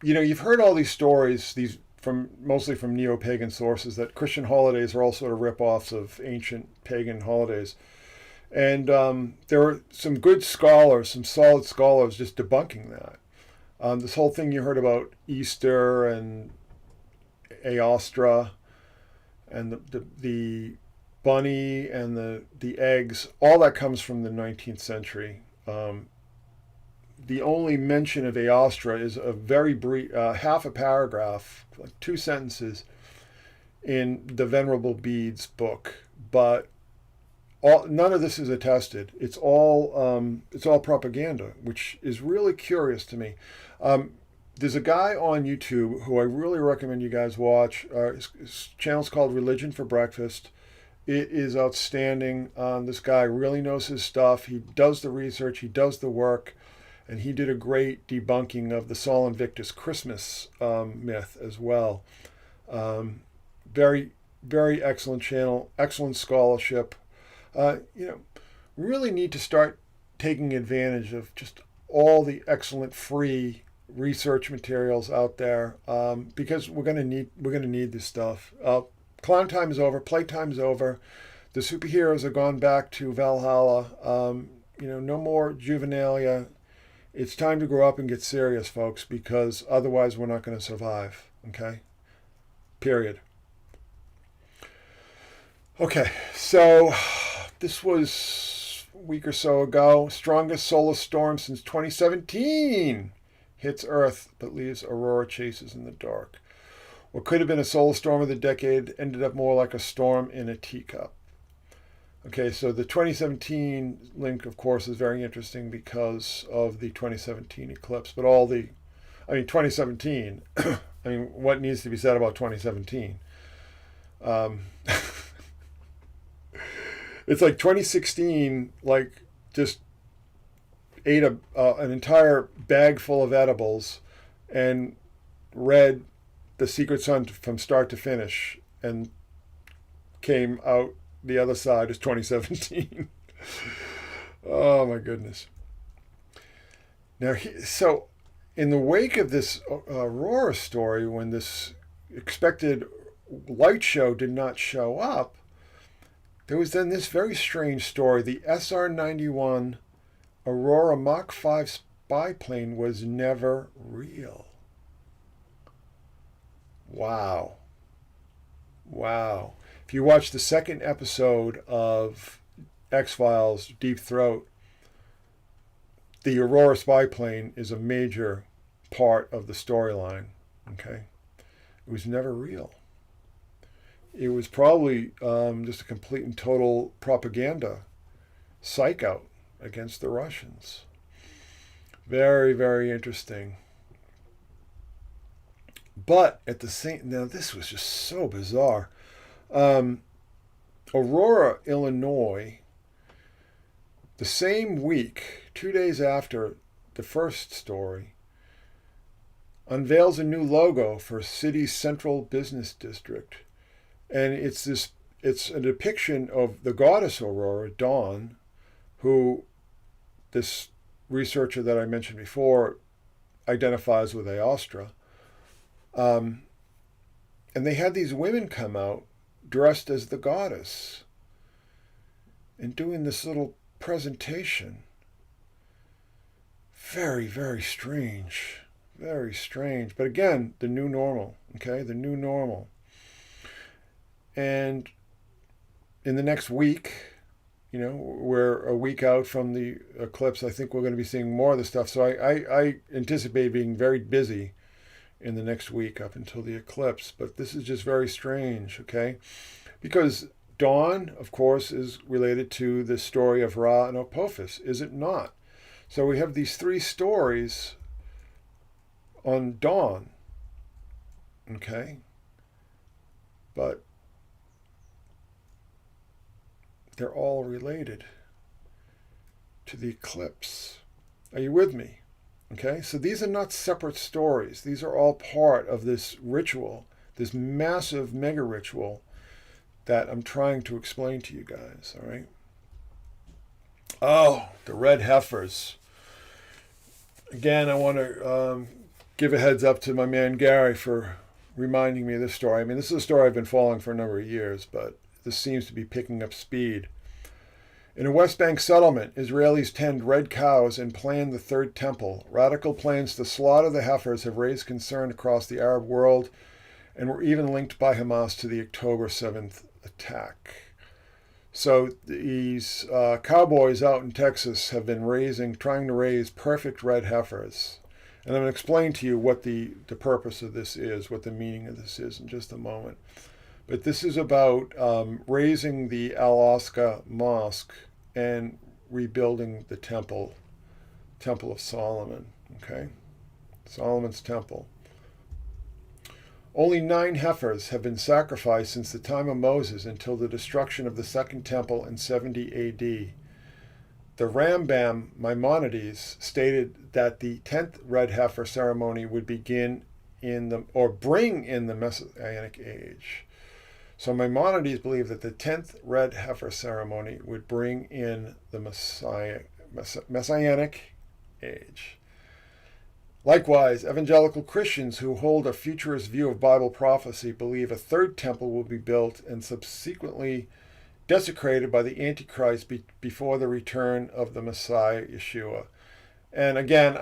you've heard all these stories, mostly from neo-pagan sources, that Christian holidays are all sort of rip-offs of ancient pagan holidays. And there are some good scholars, some solid scholars, just debunking that. This whole thing you heard about Easter and Aostra, and the bunny and the eggs, all that comes from the 19th century. The only mention of Aostra is a very brief, half a paragraph, like 2 sentences, in the Venerable Bede's book. But none of this is attested. It's all propaganda, which is really curious to me. There's a guy on YouTube who I really recommend you guys watch. His channel's called Religion for Breakfast. It is outstanding. This guy really knows his stuff. He does the research. He does the work. And he did a great debunking of the Sol Invictus Christmas myth as well. Very, very excellent channel. Excellent scholarship. Really need to start taking advantage of just all the excellent free research materials out there, because we're gonna need this stuff. Clown time is over. Playtime is over. The superheroes have gone back to Valhalla. No more juvenilia. It's time to grow up and get serious, folks, because otherwise we're not going to survive. Okay? Period. Okay, so this was a week or so ago. Strongest solar storm since 2017 hits Earth but leaves aurora chases in the dark. What could have been a solar storm of the decade ended up more like a storm in a teacup. Okay, so the 2017 link, of course, is very interesting because of the 2017 eclipse, but all the I mean, 2017. I mean, what needs to be said about 2017? Um, it's like 2016, like just ate an entire bag full of edibles and read The Secret Sun from start to finish and came out the other side as 2017. Oh my goodness. Now, so in the wake of this Aurora story, when this expected light show did not show up, there was then this very strange story. The SR-91 Aurora Mach 5 spy plane was never real. Wow. Wow. If you watch the second episode of X-Files Deep Throat, the Aurora spy plane is a major part of the storyline. Okay? It was never real. It was probably just a complete and total propaganda psych out against the Russians. Very, very interesting. But at the same, now this was just so bizarre. Aurora, Illinois, the same week, 2 days after the first story, unveils a new logo for city's central business district. And it's a depiction of the goddess Aurora, Dawn, who this researcher that I mentioned before identifies with Aostra. And they had these women come out dressed as the goddess and doing this little presentation. Very, very strange. Very strange. But again, the new normal. Okay, the new normal. And in the next week, we're a week out from the eclipse. I think we're going to be seeing more of the stuff. So I anticipate being very busy in the next week up until the eclipse. But this is just very strange, okay? Because Dawn, of course, is related to the story of Ra and Apophis, is it not? So we have these three stories on Dawn, okay? But they're all related to the eclipse. Are you with me? Okay, so these are not separate stories. These are all part of this ritual, this massive mega ritual that I'm trying to explain to you guys, all right? Oh, the red heifers. Again, I want to give a heads up to my man Gary for reminding me of this story. I mean, this is a story I've been following for a number of years, but this seems to be picking up speed. In a West Bank settlement, Israelis tend red cows and plan the third temple. Radical plans to slaughter the heifers have raised concern across the Arab world and were even linked by Hamas to the October 7th attack. So these cowboys out in Texas have been trying to raise perfect red heifers. And I'm going to explain to you what the purpose of this is, what the meaning of this is in just a moment. But this is about raising the Al-Aqsa Mosque and rebuilding the Temple of Solomon, okay? Solomon's Temple. Only 9 heifers have been sacrificed since the time of Moses until the destruction of the Second Temple in 70 A.D. The Rambam Maimonides stated that the 10th red heifer ceremony would bring in the Messianic age. So Maimonides believed that the 10th red heifer ceremony would bring in the Messianic age. Likewise, evangelical Christians who hold a futurist view of Bible prophecy believe a third temple will be built and subsequently desecrated by the Antichrist before the return of the Messiah, Yeshua. And again,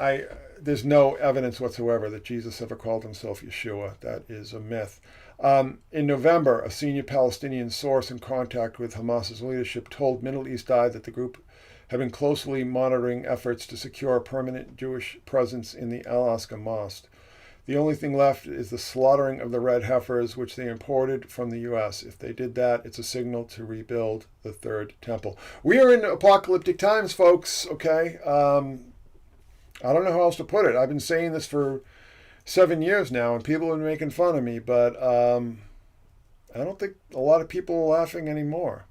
there's no evidence whatsoever that Jesus ever called himself Yeshua. That is a myth. In November, a senior Palestinian source in contact with Hamas's leadership told Middle East Eye that the group had been closely monitoring efforts to secure a permanent Jewish presence in the Al-Aqsa Mosque. The only thing left is the slaughtering of the red heifers, which they imported from the U.S. If they did that, it's a signal to rebuild the third temple. We are in apocalyptic times, folks, okay? I don't know how else to put it. I've been saying this for 7 years now, and people have been making fun of me, but I don't think a lot of people are laughing anymore.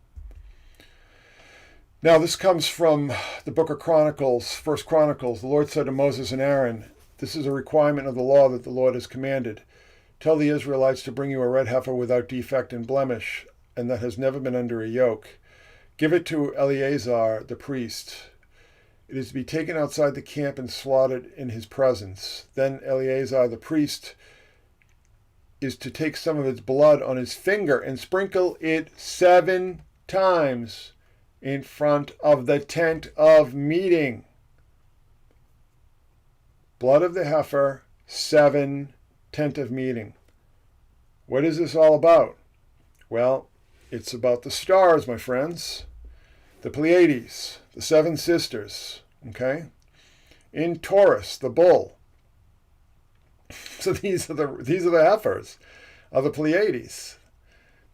Now, this comes from the book of Chronicles, First Chronicles. The Lord said to Moses and Aaron, "This is a requirement of the law that the Lord has commanded. Tell the Israelites to bring you a red heifer without defect and blemish, and that has never been under a yoke. Give it to Eleazar the priest. It is to be taken outside the camp and slaughtered in his presence. Then Eleazar the priest is to take some of its blood on his finger and sprinkle it 7 times in front of the tent of meeting." Blood of the heifer, 7, tent of meeting. What is this all about? Well, it's about the stars, my friends. The Pleiades, the 7 sisters, okay? In Taurus, the bull. So these are the heifers of the Pleiades.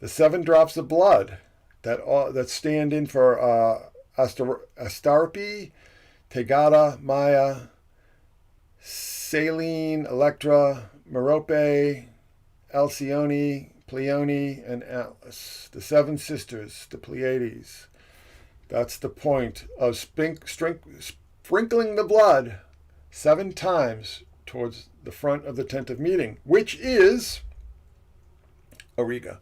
The 7 drops of blood that stand in for Astarpe, Tegada, Maya, Selene, Electra, Merope, Alcyone, Pleione, and Atlas. The 7 sisters, the Pleiades. That's the point of sprinkling the blood 7 times towards the front of the tent of meeting, which is Auriga.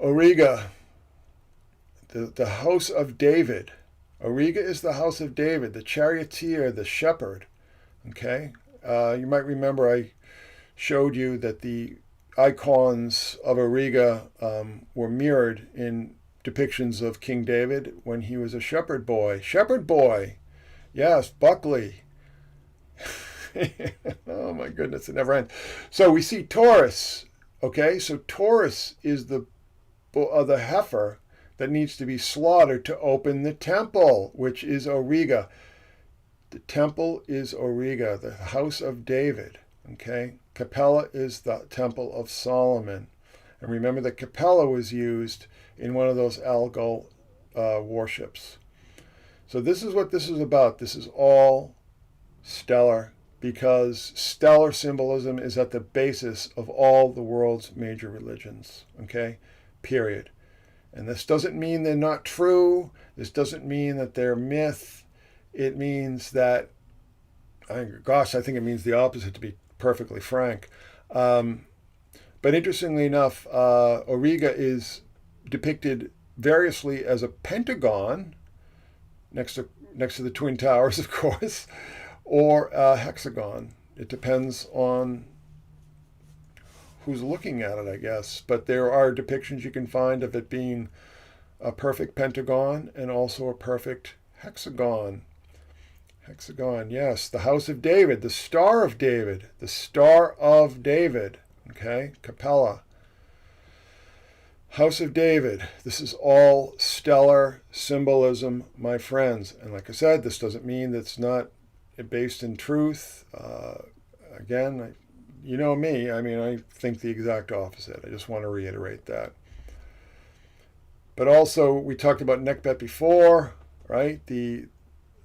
Auriga, the house of David. Auriga is the house of David, the charioteer, the shepherd. Okay? You might remember I showed you that the icons of Auriga were mirrored in depictions of King David when he was a shepherd boy. Shepherd boy! Yes, Buckley. Oh my goodness, it never ends. So we see Taurus. Okay, so Taurus is the heifer that needs to be slaughtered to open the temple, which is Auriga. The temple is Auriga, the house of David. Okay, Capella is the temple of Solomon. And remember that Capella was used in one of those Algol warships. So this is what this is about. This is all stellar, because stellar symbolism is at the basis of all the world's major religions. Okay, period. And this doesn't mean they're not true. This doesn't mean that they're myth. It means that, I think it means the opposite, to be perfectly frank. But interestingly enough, Auriga is depicted variously as a pentagon, next to the Twin Towers, of course, or a hexagon. It depends on who's looking at it, I guess. But there are depictions you can find of it being a perfect pentagon and also a perfect hexagon. Hexagon, yes. The house of David, the Star of David, the Star of David. Okay, Capella. House of David. This is all stellar symbolism, my friends. And like I said, this doesn't mean that it's not based in truth. Again, you know me. I mean, I think the exact opposite. I just want to reiterate that. But also, we talked about Nekhbet before, right? The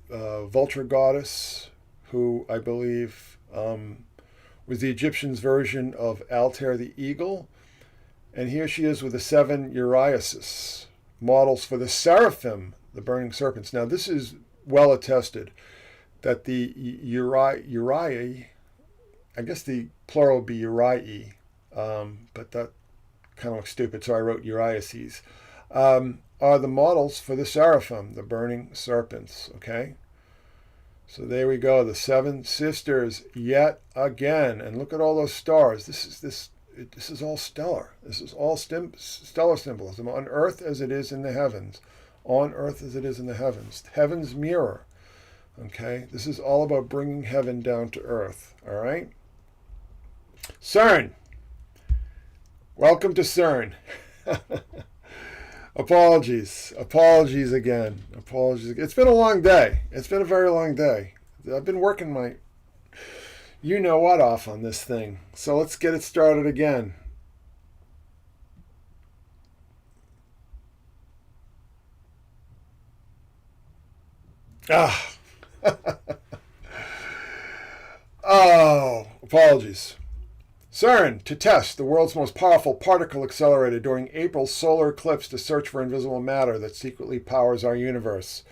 vulture goddess, who I believe was the Egyptians' version of Altair the eagle. And here she is with the 7 Uriasis, models for the seraphim, the burning serpents. Now, this is well attested that the Uriae, I guess the plural would be Uriae, but that kind of looks stupid, so I wrote Uriases, are the models for the seraphim, the burning serpents, okay? So there we go, the 7 sisters yet again. And look at all those stars. This is all stellar. This is all stellar symbolism, on earth as it is in the heavens. On earth as it is in the heavens. Heaven's mirror. Okay? This is all about bringing heaven down to earth. All right? CERN. Welcome to CERN. Apologies again. It's been a long day. It's been a very long day. I've been working my you-know-what off on this thing. So let's get it started again. Oh, Apologies. CERN to test the world's most powerful particle accelerator during April's solar eclipse to search for invisible matter that secretly powers our universe.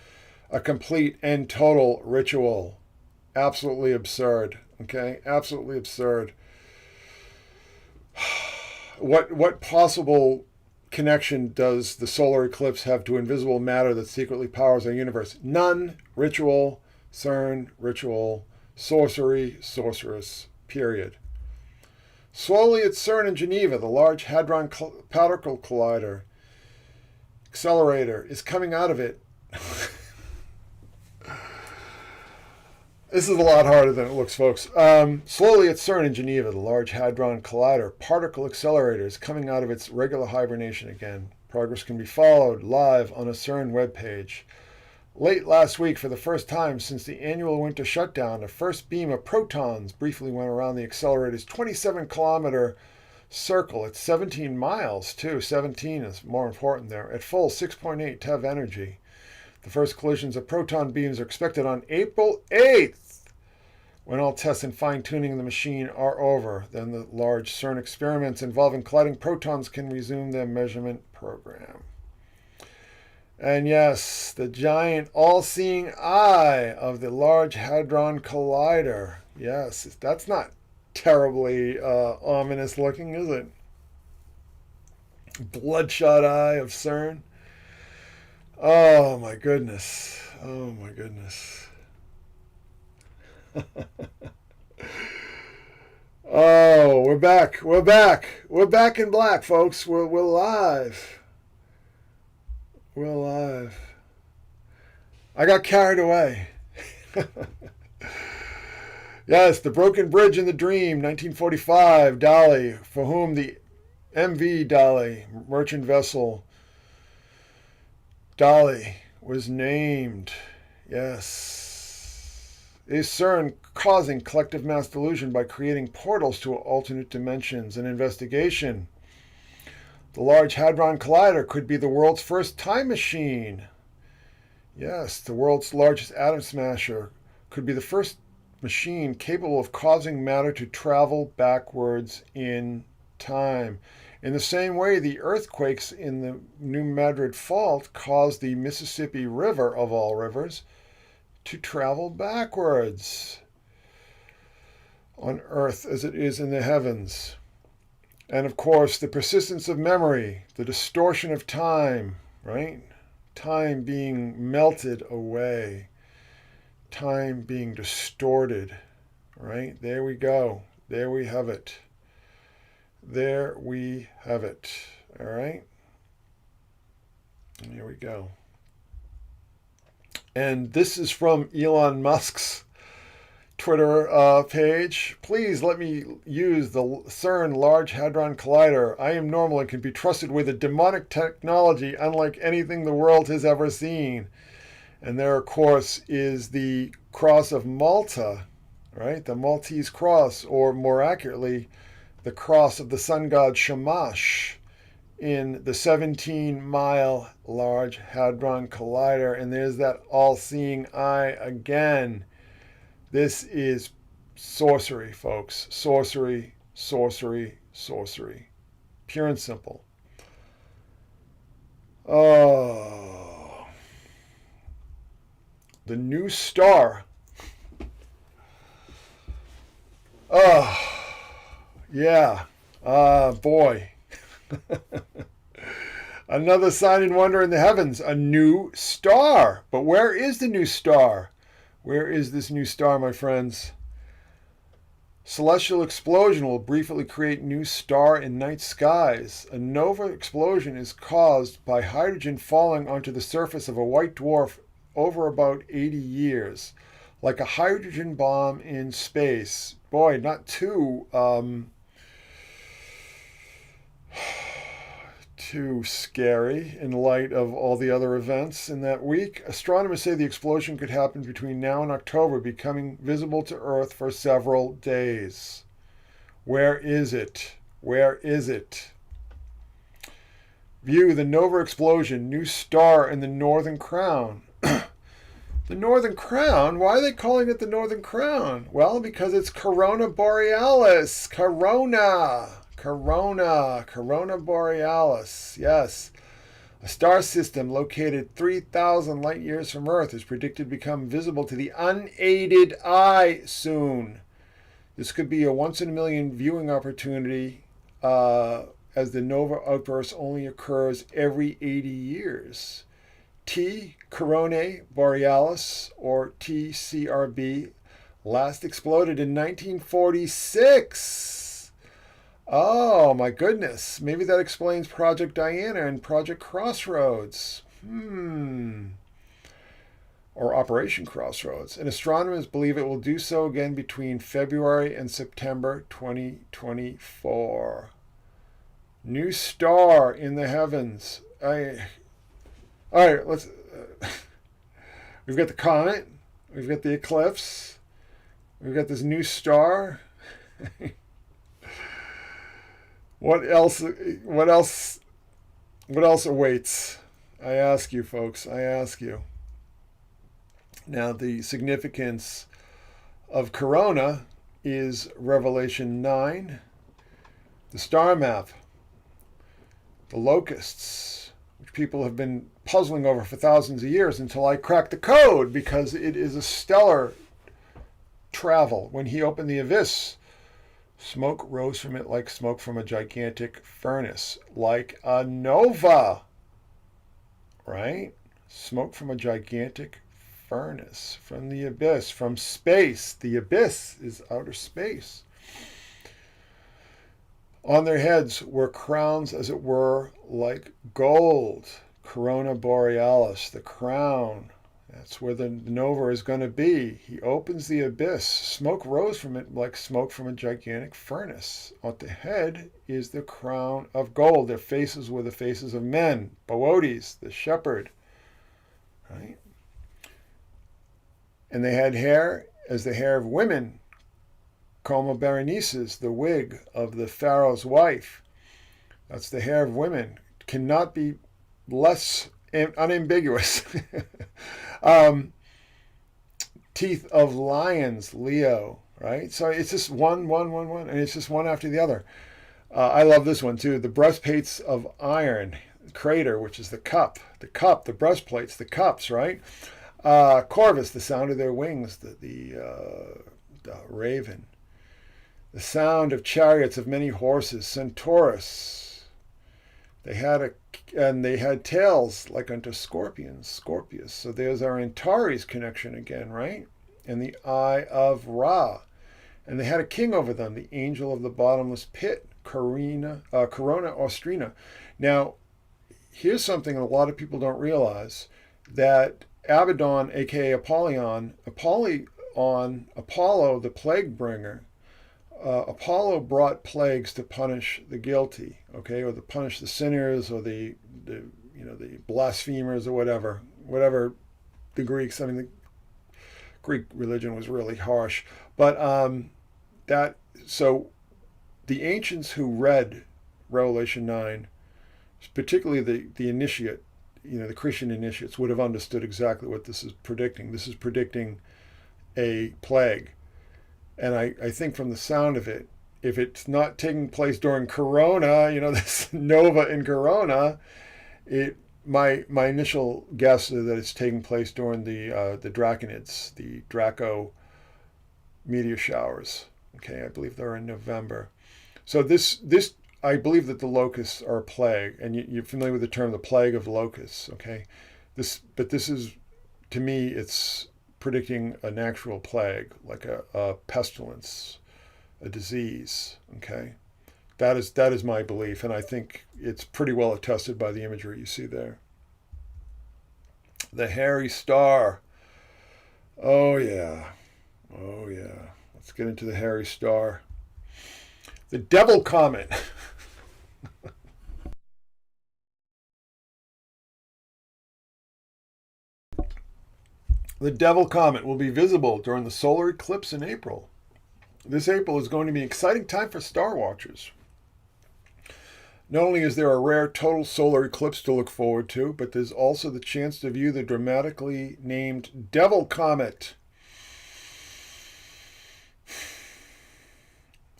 A complete and total ritual. Absolutely absurd. Okay? Absolutely absurd. What possible connection does the solar eclipse have to invisible matter that secretly powers our universe? None. Ritual, CERN, ritual, sorcery, sorceress, period. Slowly at CERN in Geneva, the Large Hadron Particle Collider accelerator is coming out of it. This is a lot harder than it looks, folks. Slowly at CERN in Geneva, the Large Hadron Collider Particle Accelerator is coming out of its regular hibernation again. Progress can be followed live on a CERN webpage. Late last week, for the first time since the annual winter shutdown, a first beam of protons briefly went around the accelerator's 27-kilometer circle. It's 17 miles, too. 17 is more important there. At full 6.8 TeV energy. The first collisions of proton beams are expected on April 8th, when all tests and fine-tuning of the machine are over. Then the large CERN experiments involving colliding protons can resume their measurement program. And yes, the giant all-seeing eye of the Large Hadron Collider. Yes, that's not terribly ominous looking, is it? Bloodshot eye of CERN. Oh my goodness. Oh my goodness. Oh, we're back. We're back. We're back in black, folks. We're live. We're live. I got carried away. Yes, the broken bridge in the dream, 1945, Dolly, for whom the MV Dolly, merchant vessel, Dolly was named. Yes. Is CERN causing collective mass delusion by creating portals to alternate dimensions? An investigation. The Large Hadron Collider could be the world's first time machine. Yes, the world's largest atom smasher could be the first machine capable of causing matter to travel backwards in time. In the same way, the earthquakes in the New Madrid Fault caused the Mississippi River, of all rivers, to travel backwards on Earth as it is in the heavens. And of course, the persistence of memory, the distortion of time, right? Time being melted away. Time being distorted, right? There we go. There we have it. There we have it. All right? And here we go. And this is from Elon Musk's Twitter page. Please let me use the CERN Large Hadron Collider. I am normal and can be trusted with a demonic technology unlike anything the world has ever seen. And there, of course, is the Cross of Malta, right? The Maltese Cross, or more accurately, the cross of the sun god Shamash in the 17-mile Large Hadron Collider. And there's that all-seeing eye again. This is sorcery, folks. Sorcery, sorcery, sorcery. Pure and simple. Oh. The new star. Oh, yeah. Boy. Another sign and wonder in the heavens. A new star. But where is the new star? Where is this new star, my friends? Celestial explosion will briefly create new star in night skies. A nova explosion is caused by hydrogen falling onto the surface of a white dwarf over about 80 years. Like a hydrogen bomb in space. Boy, not too scary in light of all the other events in that week. Astronomers say the explosion could happen between now and October, becoming visible to Earth for several days. Where is it? Where is it? View the nova explosion, new star in the northern crown. The Northern Crown? Why are they calling it the Northern Crown? Well, because it's Corona Borealis. Corona Borealis. Yes. A star system located 3,000 light years from Earth is predicted to become visible to the unaided eye soon. This could be a once-in-a-million viewing opportunity, as the nova outburst only occurs every 80 years. T. Coronae Borealis, or TCRB, last exploded in 1946. Oh, my goodness. Maybe that explains Project Diana and Project Crossroads. Or Operation Crossroads. And astronomers believe it will do so again between February and September 2024. New star in the heavens. All right, let's. We've got the comet. We've got the eclipse. We've got this new star. What else? What else? What else awaits? I ask you, folks. I ask you. Now, the significance of Corona is Revelation 9, the star map, the locusts, which people have been puzzling over for thousands of years until I cracked the code, because it is a stellar travel. When he opened the abyss, smoke rose from it like smoke from a gigantic furnace, like a nova, right? Smoke from a gigantic furnace, from the abyss, from space. The abyss is outer space. On their heads were crowns, as it were, like gold. Corona Borealis, the crown. That's where the nova is going to be. He opens the abyss. Smoke rose from it like smoke from a gigantic furnace. At the head is the crown of gold. Their faces were the faces of men. Boötes, the shepherd. Right? And they had hair as the hair of women. Coma Berenices, the wig of the Pharaoh's wife. That's the hair of women. Cannot be less unambiguous. Teeth of lions, Leo, right? So it's just one, and it's just one after the other. I love this one too. The breastplates of iron, crater, which is the cup, the breastplates, the cups, right? Corvus, the sound of their wings, the raven. The sound of chariots of many horses, Centaurus. They had tails like unto scorpions, Scorpius. So there's our Antares connection again, right? And the eye of Ra. And they had a king over them, the angel of the bottomless pit, Corona Ostrina. Now, here's something a lot of people don't realize, that Abaddon, aka Apollo, the plague bringer, Apollo brought plagues to punish the guilty, okay, or to punish the sinners, or the blasphemers, or whatever the Greeks. I mean, the Greek religion was really harsh, but so the ancients who read Revelation 9, particularly the initiate, the Christian initiates, would have understood exactly what this is predicting. This is predicting a plague. And I think from the sound of it, if it's not taking place during Corona, this nova in Corona, my initial guess is that it's taking place during the Draconids, the Draco meteor showers. Okay, I believe they're in November. So this I believe that the locusts are a plague, and you're familiar with the term, the plague of locusts. Okay, but this is, to me, it's predicting an actual plague, like a pestilence, a disease. Okay, that is my belief, and I think it's pretty well attested by the imagery you see there. The hairy star. Oh yeah. Let's get into the hairy star. The devil comet. The devil comet will be visible during the solar eclipse in April. This April is going to be an exciting time for star watchers. Not only is there a rare total solar eclipse to look forward to, but there's also the chance to view the dramatically named Devil Comet.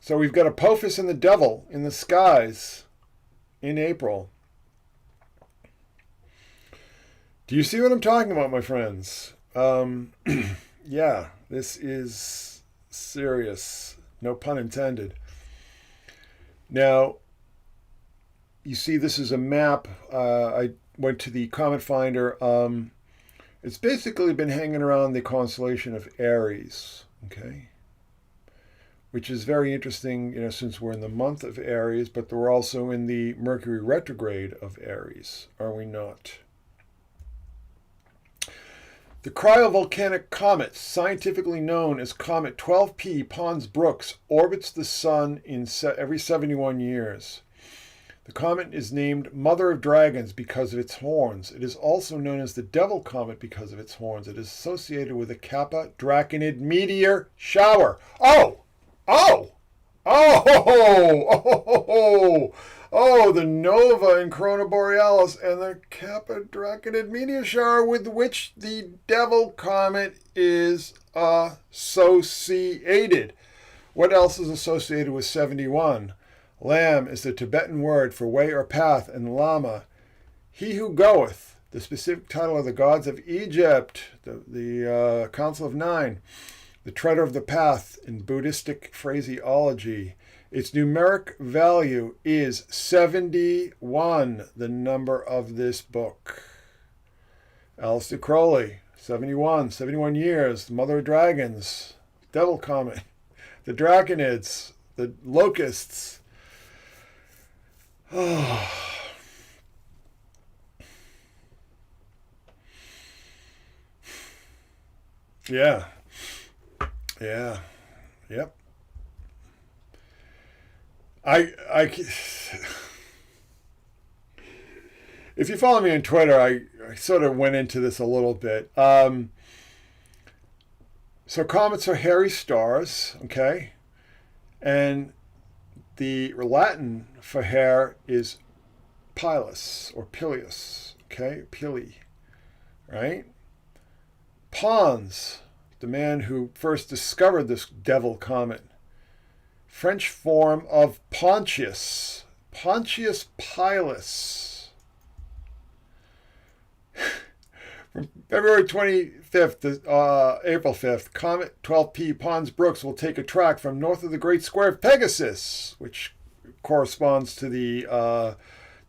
So we've got Apophis and the Devil in the skies in April. Do you see what I'm talking about, my friends? Yeah, this is serious. No pun intended. Now, you see this is a map. I went to the Comet Finder. It's basically been hanging around the constellation of Aries, okay? Which is very interesting, since we're in the month of Aries, but we're also in the Mercury retrograde of Aries, are we not? The cryovolcanic comet, scientifically known as Comet 12P Pons-Brooks, orbits the Sun every 71 years. The comet is named Mother of Dragons because of its horns. It is also known as the Devil Comet because of its horns. It is associated with a Kappa Draconid meteor shower. The nova in Corona Borealis and the Kappa Draconid meteor shower with which the Devil Comet is associated. What else is associated with 71? Lam is the Tibetan word for way or path, and Lama, he who goeth, the specific title of the gods of Egypt, the Council of Nine, the treader of the path in Buddhistic phraseology. Its numeric value is 71, the number of this book. Aleister Crowley, 71 years, the Mother of Dragons, Devil Comet, the Draconids, the Locusts. Oh. Yeah. Yep. If you follow me on Twitter, I sort of went into this a little bit. So comets are hairy stars, okay? And the Latin for hair is pilus or pileus, okay? Pili, right? Pons, the man who first discovered this Devil Comet. French form of Pontius Pilus. From February 25th to April 5th, Comet 12P Pons-Brooks will take a track from north of the Great Square of Pegasus, which corresponds to the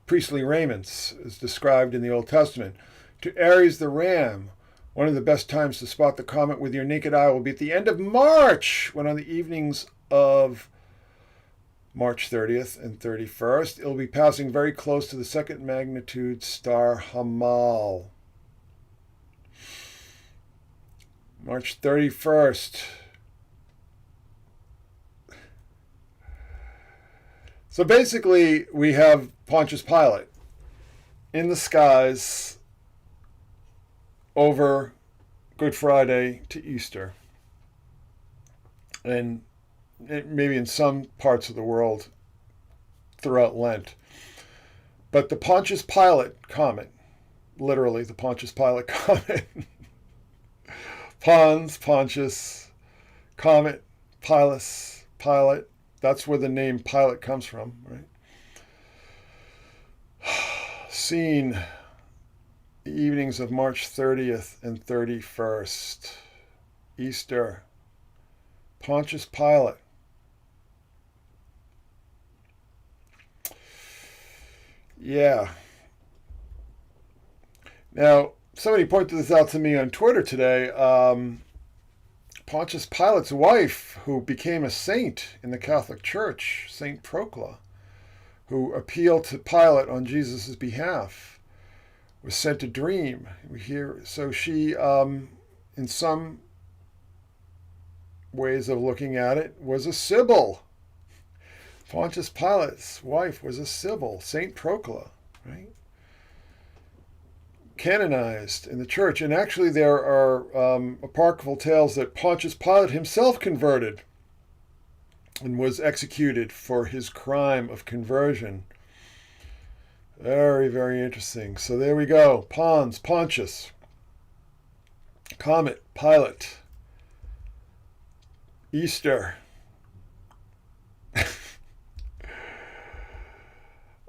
priestly raiments, as described in the Old Testament, to Aries the Ram. One of the best times to spot the comet with your naked eye will be at the end of March, when on the evenings of March 30th and 31st, it will be passing very close to the second magnitude star Hamal. March 31st. So basically, we have Pontius Pilate in the skies over Good Friday to Easter. And maybe in some parts of the world throughout Lent. But the Pontius Pilate comet, literally the Pontius Pilate comet, Pons, Pontius, Comet, Pilus, Pilate, that's where the name Pilate comes from, right? Seen the evenings of March 30th and 31st. Easter. Pontius Pilate. Yeah. Now, somebody pointed this out to me on Twitter today. Pontius Pilate's wife, who became a saint in the Catholic Church, Saint Procla, who appealed to Pilate on Jesus' behalf, was sent a dream. So she, in some ways of looking at it, was a Sibyl. Pontius Pilate's wife was a Sibyl, Saint Procla, right? Canonized in the church. And actually there are apocryphal tales that Pontius Pilate himself converted and was executed for his crime of conversion. Very, very interesting. So there we go. Pons, Pontius, Comet, Pilot, Easter.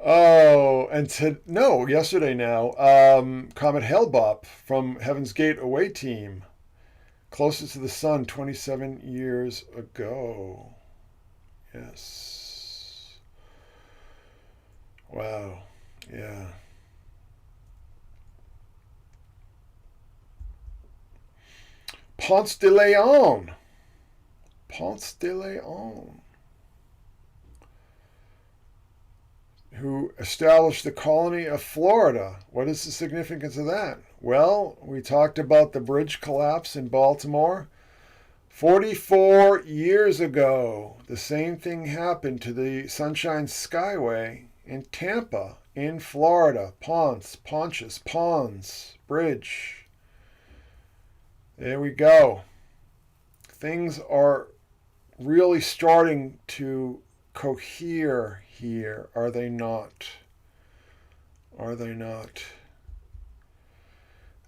Oh, and no, yesterday now, Comet Hale-Bopp from Heaven's Gate away team, closest to the sun 27 years ago. Yes. Wow. Yeah. Ponce de Leon. Ponce de Leon, who established the colony of Florida. What is the significance of that? Well, we talked about the bridge collapse in Baltimore. 44 years ago, the same thing happened to the Sunshine Skyway in Tampa, in Florida. Pontius, Pons, Bridge. There we go. Things are really starting to cohere here, are they not? Are they not?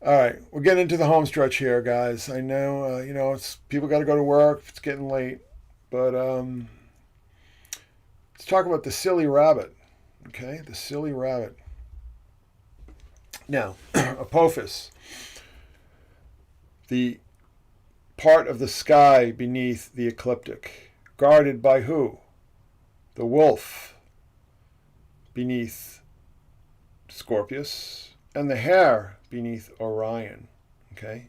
All right, we're getting into the home stretch here, guys. I know, it's people got to go to work. It's getting late, but let's talk about the silly rabbit. Okay, the silly rabbit. Now, Apophis, the part of the sky beneath the ecliptic, guarded by who? The wolf beneath Scorpius, and the hare beneath Orion. Okay?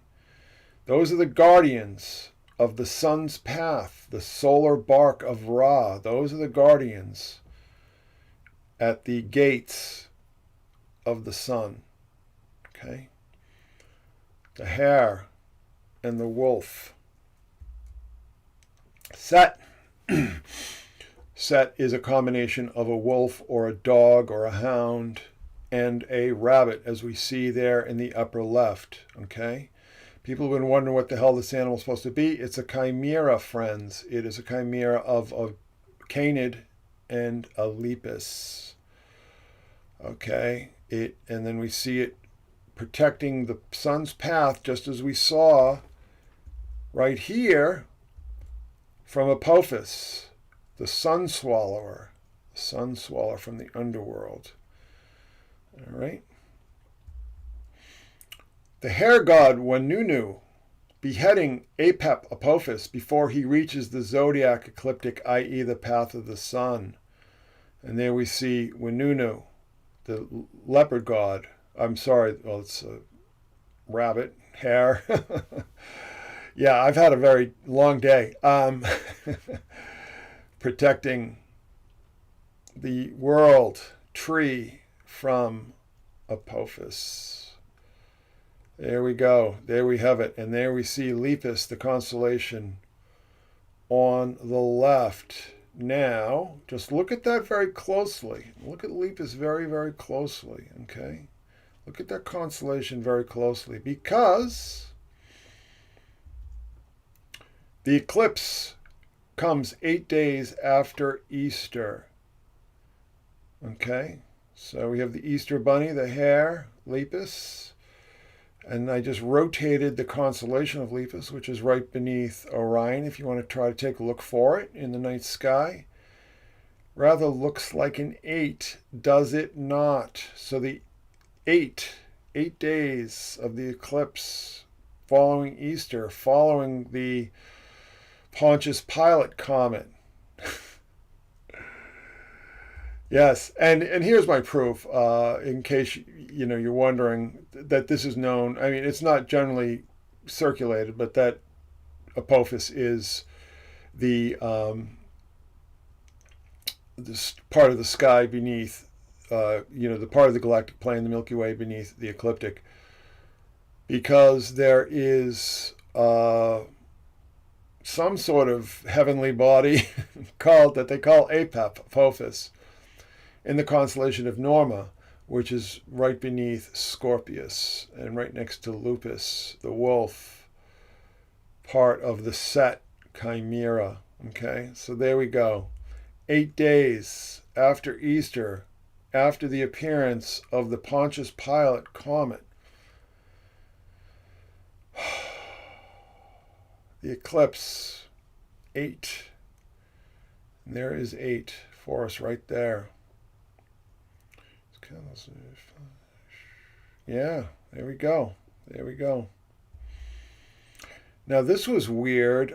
Those are the guardians of the sun's path, the solar bark of Ra. Those are the guardians at the gates of the sun. Okay? The hare and the wolf. Set. Set is a combination of a wolf or a dog or a hound and a rabbit, as we see there in the upper left. Okay? People have been wondering what the hell this animal is supposed to be. It's a chimera, friends. It is a chimera of a canid and a lepus. Okay? And then we see it protecting the sun's path, just as we saw right here from Apophis, the sun swallower from the underworld. All right. The hare god Wanunu beheading Apep Apophis before he reaches the zodiac ecliptic, i.e. the path of the sun. And there we see Wanunu, the leopard god. I'm sorry, well, it's a rabbit, hare. Yeah, I've had a very long day. Protecting the world tree from Apophis. There we go. There we have it. And there we see Lepus, the constellation, on the left. Now, just look at that very closely. Look at Lepus very, very closely, okay? Look at that constellation very closely, because the eclipse comes 8 days after Easter. Okay? So we have the Easter bunny, the hare, Lepus. And I just rotated the constellation of Lepus, which is right beneath Orion, if you want to try to take a look for it in the night sky. Rather looks like an 8, does it not? So the 8 days of the eclipse following Easter, following the Pontius Pilate comet. Yes, and here's my proof, in case you're wondering that this is known. I mean, it's not generally circulated, but that Apophis is the this part of the sky beneath, the part of the galactic plane, the Milky Way beneath the ecliptic, because there is some sort of heavenly body that they call Apep, Apophis, in the constellation of Norma, which is right beneath Scorpius and right next to Lupus, the wolf, part of the Set chimera. Okay, so there we go. 8 days after Easter, after the appearance of the Pontius Pilate comet. The eclipse, 8. And there is 8 for us right there. Yeah, there we go. There we go. Now, this was weird.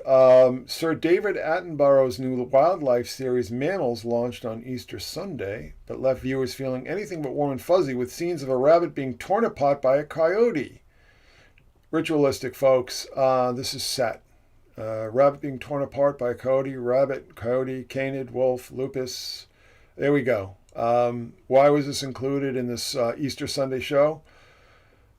Sir David Attenborough's new wildlife series, Mammals, launched on Easter Sunday, but left viewers feeling anything but warm and fuzzy with scenes of a rabbit being torn apart by a coyote. Ritualistic, folks. This is set. Rabbit being torn apart by a coyote, rabbit, coyote, canid, wolf, lupus. There we go. Why was this included in this Easter Sunday show?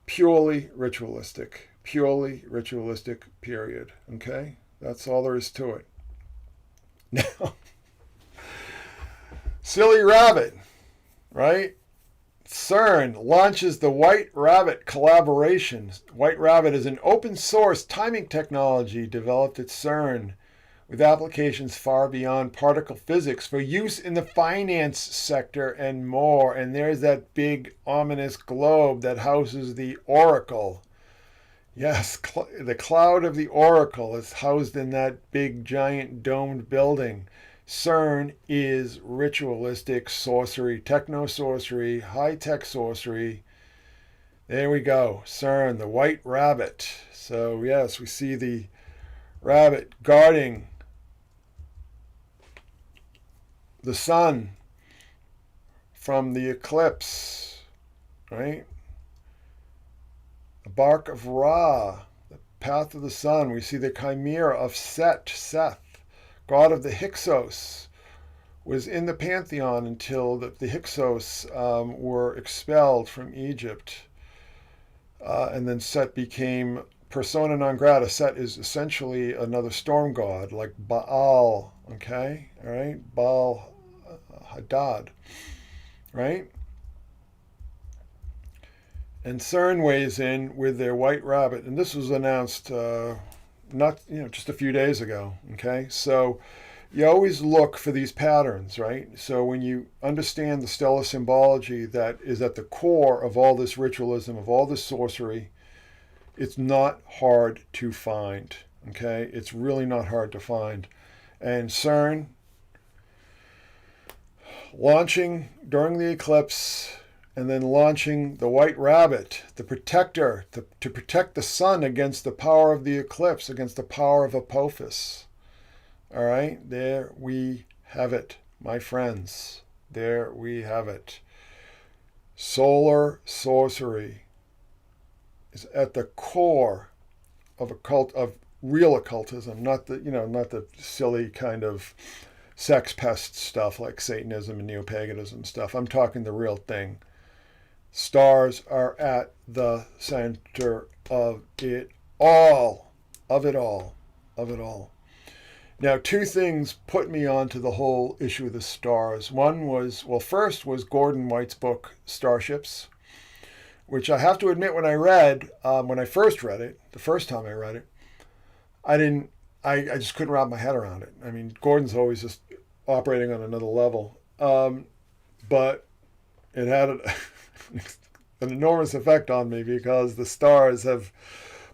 Purely ritualistic. Purely ritualistic, period. Okay? That's all there is to it. Now, silly rabbit, right? CERN launches the White Rabbit collaboration. White Rabbit is an open source timing technology developed at CERN with applications far beyond particle physics for use in the finance sector and more. And there's that big ominous globe that houses the Oracle. Yes, the cloud of the Oracle is housed in that big giant domed building. CERN is ritualistic sorcery, techno-sorcery, high-tech sorcery. There we go, CERN, the White Rabbit. So yes, we see the rabbit guarding the sun from the eclipse, right? The bark of Ra, the path of the sun. We see the chimera of Seth, god of the Hyksos, was in the pantheon until the Hyksos were expelled from Egypt. And then Set became persona non grata. Set is essentially another storm god, like Baal, okay? All right? Baal Hadad, right? And CERN weighs in with their White Rabbit, and this was announced just a few days ago. Okay, so you always look for these patterns, right? So when you understand the stellar symbology that is at the core of all this ritualism, of all this sorcery, it's not hard to find. Okay, it's really not hard to find. And CERN launching during the eclipse, and then launching the White Rabbit, the protector, to protect the sun against the power of the eclipse, against the power of Apophis. All right, there we have it, my friends. There we have it. Solar sorcery is at the core of real occultism, not the silly kind of sex pest stuff like Satanism and neo-paganism stuff. I'm talking the real thing. Stars are at the center of it all. Of it all. Of it all. Now, 2 things put me onto the whole issue of the stars. One was, first was Gordon White's book, Starships, which I have to admit when I first read it, the first time I read it, I just couldn't wrap my head around it. I mean, Gordon's always just operating on another level. But it had an enormous effect on me because the stars have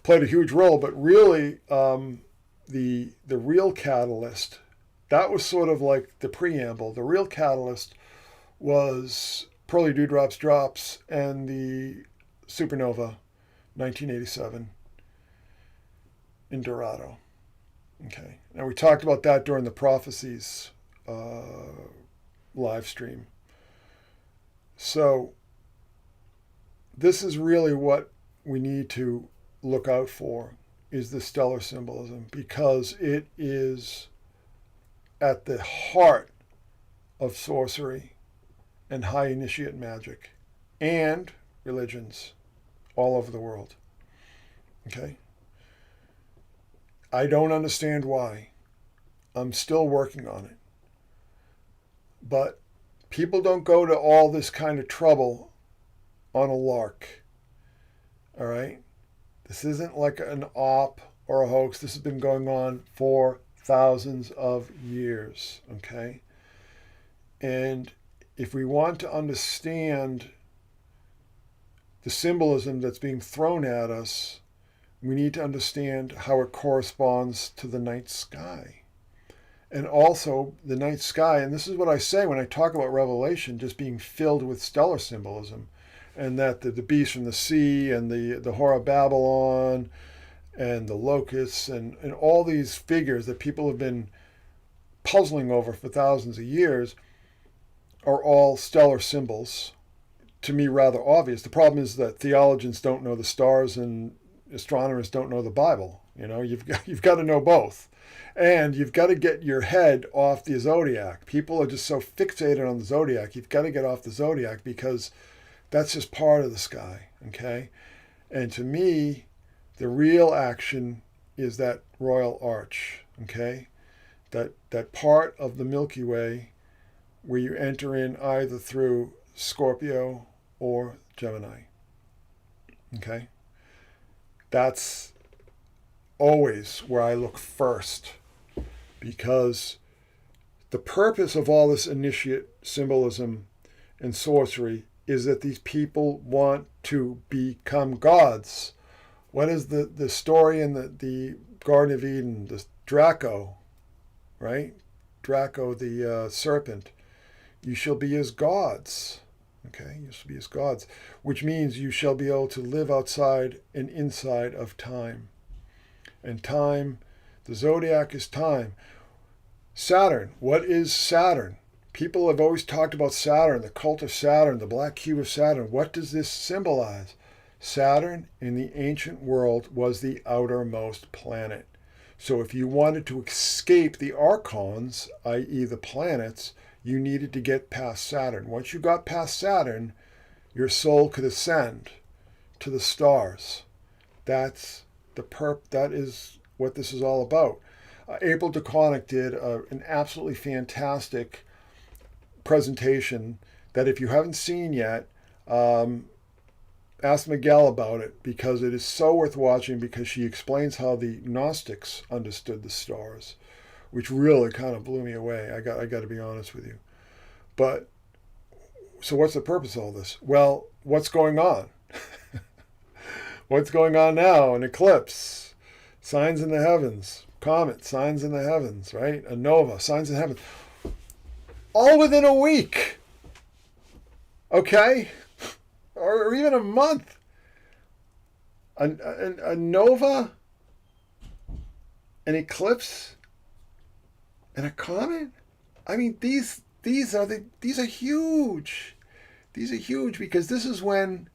played a huge role. But really, the real catalyst, that was sort of like the preamble. The real catalyst was Pearly Dewdrops Drops and the supernova 1987 in Dorado. Okay. Now, we talked about that during the Prophecies live stream. So this is really what we need to look out for, is the stellar symbolism, because it is at the heart of sorcery and high initiate magic and religions all over the world. Okay? I don't understand why. I'm still working on it. But people don't go to all this kind of trouble on a lark. All right? This isn't like an op or a hoax. This has been going on for thousands of years. Okay? And if we want to understand the symbolism that's being thrown at us, we need to understand how it corresponds to the night sky. And also the night sky, and this is what I say when I talk about Revelation just being filled with stellar symbolism, and that the beast from the sea and the Whore of Babylon and the locusts and all these figures that people have been puzzling over for thousands of years are all stellar symbols. To me, rather obvious. The problem is that theologians don't know the stars and astronomers don't know the Bible. You've got to know both. And you've got to get your head off the zodiac. People are just so fixated on the zodiac. You've got to get off the zodiac because that's just part of the sky, okay? And to me, the real action is that royal arch, okay? That part of the Milky Way where you enter in either through Scorpio or Gemini, okay? That's always where I look first, because the purpose of all this initiate symbolism and sorcery is that these people want to become gods. What is the story in the Garden of Eden? The Draco, right? Draco, the serpent. You shall be as gods. Okay, you shall be as gods, which means you shall be able to live outside and inside of time. And time, the zodiac is time. Saturn, what is Saturn? People have always talked about Saturn, the cult of Saturn, the black cube of Saturn. What does this symbolize? Saturn in the ancient world was the outermost planet. So if you wanted to escape the archons, i.e. the planets, you needed to get past Saturn. Once you got past Saturn, your soul could ascend to the stars. That is what this is all about. April DeConnick did an absolutely fantastic presentation that if you haven't seen yet, ask Miguel about it, because it is so worth watching, because she explains how the Gnostics understood the stars, which really kind of blew me away. I got to be honest with you. But so what's the purpose of all this? Well, what's going on? What's going on now? An eclipse, signs in the heavens, comet, signs in the heavens, right? A nova, signs in the heavens. All within a week. Okay? Or even a month. A nova, an eclipse, and a comet? I mean, these are huge. These are huge, because this is when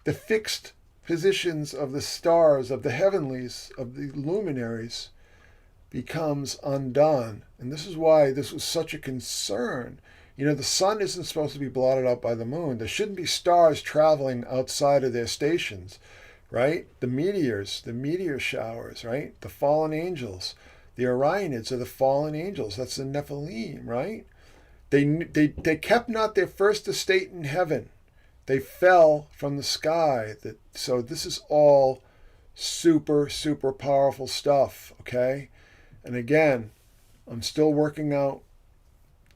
the fixed positions of the stars, of the heavenlies, of the luminaries becomes undone. And this is why this was such a concern. The sun isn't supposed to be blotted out by the moon. There shouldn't be stars traveling outside of their stations, right? The meteor showers, right? The fallen angels. The Orionids are the fallen angels. That's the Nephilim, right? They kept not their first estate in heaven. They fell from the sky. So this is all super, super powerful stuff, okay? And again, I'm still working out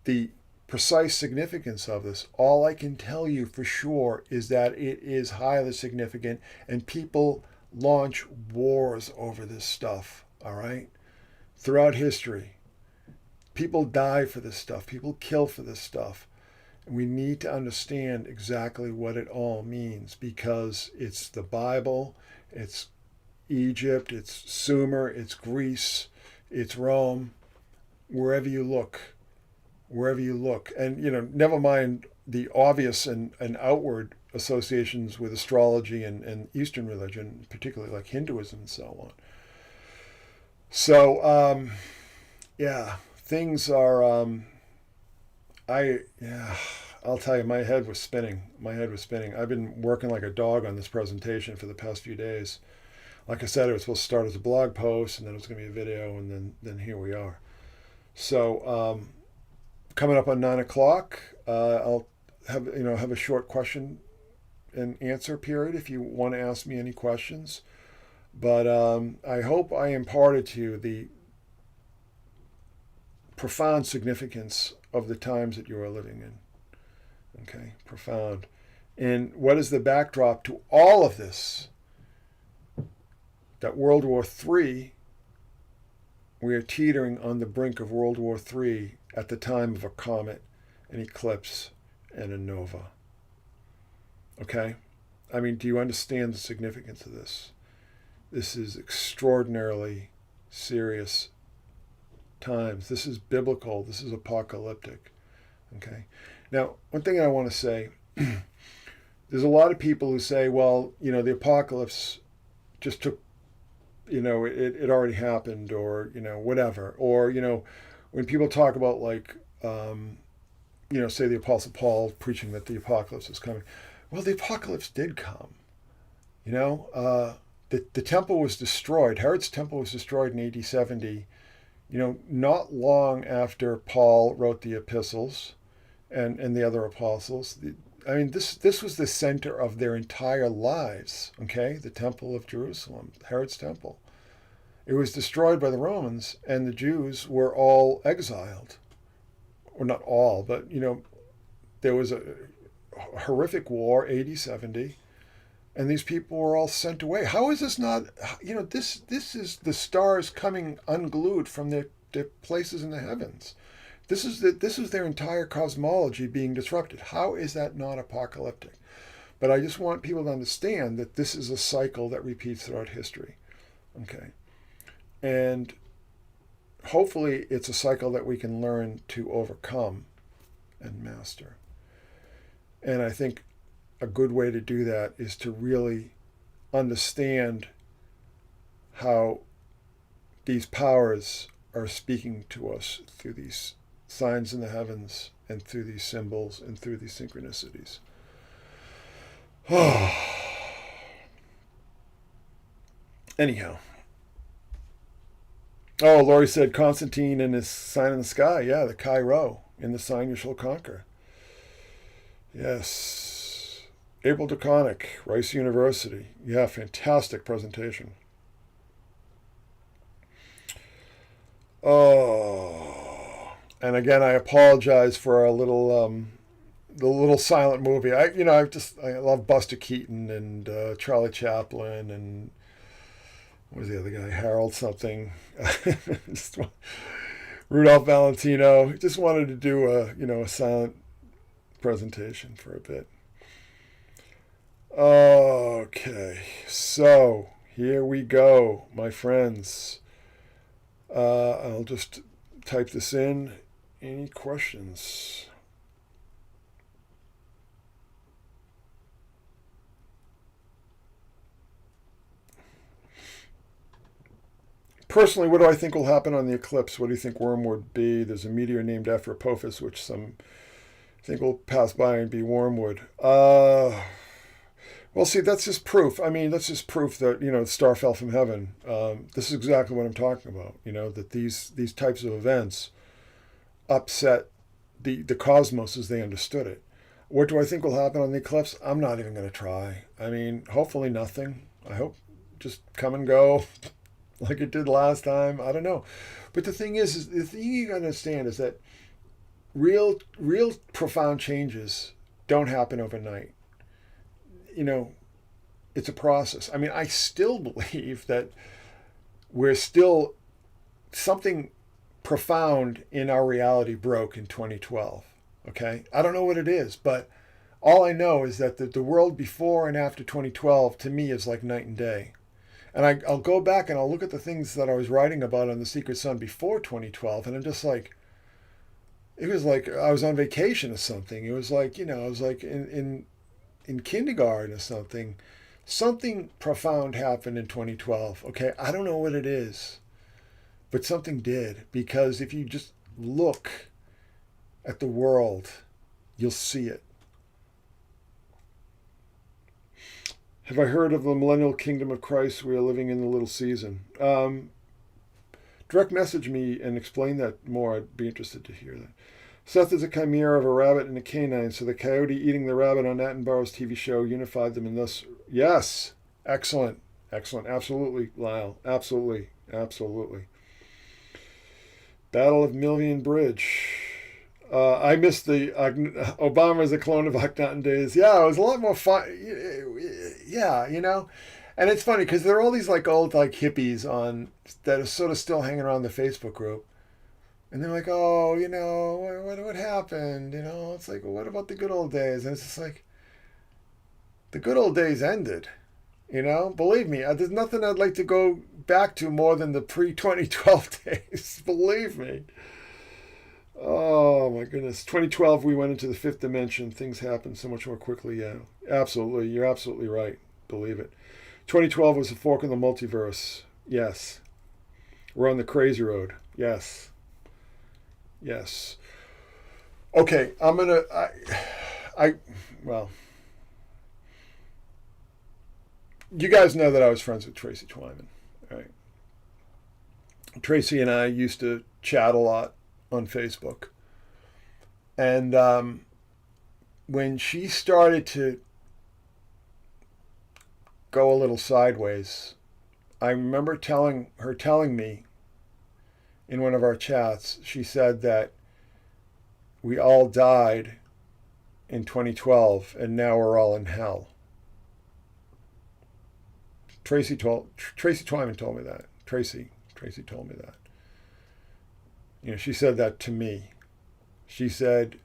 the precise significance of this. All I can tell you for sure is that it is highly significant, and people launch wars over this stuff, all right? Throughout history. People die for this stuff. People kill for this stuff. And we need to understand exactly what it all means, because it's the Bible, it's Egypt, it's Sumer, it's Greece, it's Rome, wherever you look. And, never mind the obvious and outward associations with astrology and Eastern religion, particularly like Hinduism and so on. So, things are, I'll tell you, my head was spinning. I've been working like a dog on this presentation for the past few days. Like I said, it was supposed to start as a blog post, and then it was going to be a video, and then here we are. So, coming up on 9:00, I'll have a short question and answer period if you want to ask me any questions. But I hope I imparted to you the profound significance of the times that you are living in. Okay, profound. And what is the backdrop to all of this? That World War III, we are teetering on the brink of World War III at the time of a comet, an eclipse, and a nova. Okay? I mean, do you understand the significance of this? This is extraordinarily serious times. This is biblical. This is apocalyptic. Okay? Now, one thing I want to say, there's a lot of people who say, well, the apocalypse just took, it already happened, or, whatever. Or, when people talk about, like, say the Apostle Paul preaching that the apocalypse is coming. Well, the apocalypse did come. The temple was destroyed. Herod's temple was destroyed in AD 70, not long after Paul wrote the epistles and the other apostles. I mean, this was the center of their entire lives, okay? The temple of Jerusalem, Herod's temple. It was destroyed by the Romans, and the Jews were all exiled. Or not all, but, there was a horrific war, AD 70, and these people were all sent away. How is this not, this is the stars coming unglued from their places in the heavens. This is their entire cosmology being disrupted. How is that not apocalyptic? But I just want people to understand that this is a cycle that repeats throughout history. Okay. And hopefully it's a cycle that we can learn to overcome and master. And I think a good way to do that is to really understand how these powers are speaking to us through these signs in the heavens and through these symbols and through these synchronicities. Anyhow. Oh, Laurie said Constantine and his sign in the sky. Yeah, the Chi-Rho. In the sign you shall conquer. Yes. April DeConnick, Rice University. Yeah, fantastic presentation. Oh. And again, I apologize for our little the little silent movie. I love Buster Keaton and Charlie Chaplin and what was the other guy? Harold something. Rudolph Valentino. Just wanted to do a silent presentation for a bit. Okay, so here we go, my friends. I'll just type this in. Any questions? Personally, what do I think will happen on the eclipse? What do you think Wormwood be? There's a meteor named after Apophis, which some think will pass by and be Wormwood. Well, see, that's just proof. I mean, that's just proof that, the star fell from heaven. This is exactly what I'm talking about, that these types of events upset the cosmos as they understood it. What do I think will happen on the eclipse? I'm not even going to try. I mean, hopefully nothing. I hope just come and go like it did last time. I don't know. But the thing is the thing you got to understand is that real profound changes don't happen overnight. It's a process. I mean, I still believe that we're still something profound in our reality broke in 2012. Okay? I don't know what it is, but all I know is that the world before and after 2012 to me is like night and day. And I'll go back and I'll look at the things that I was writing about on The Secret Sun before 2012, and I'm just like, it was like I was on vacation or something. It was like, I was like in kindergarten or something. Something profound happened in 2012. Okay, I don't know what it is, but something did. Because if you just look at the world, you'll see it. Have I heard of the millennial kingdom of Christ? We are living in the little season. Direct message me and explain that more. I'd be interested to hear that. Seth is a chimera of a rabbit and a canine, so the coyote eating the rabbit on Attenborough's TV show unified them and thus... Yes! Excellent. Excellent. Absolutely, Lyle. Absolutely. Absolutely. Battle of Milvian Bridge. I missed the Obama as a clone of Akhenaten days. Yeah, it was a lot more fun. Yeah, and it's funny because there are all these like old like hippies on that are sort of still hanging around the Facebook group, and they're like, oh, what happened? It's like, well, what about the good old days? And it's just like, the good old days ended. Believe me, there's nothing I'd like to go back to more than the pre-2012 days. Believe me. Oh my goodness. 2012, we went into the fifth dimension. Things happened so much more quickly. Yeah, absolutely. You're absolutely right. Believe it. 2012 was a fork in the multiverse. Yes. We're on the crazy road. Yes. Yes. Okay, well, you guys know that I was friends with Tracy Twyman, right? Tracy and I used to chat a lot on Facebook. And when she started to go a little sideways, I remember telling me in one of our chats, she said that we all died in 2012 and now we're all in hell. Tracy Twyman told me that. Tracy told me that. She said that to me. She said,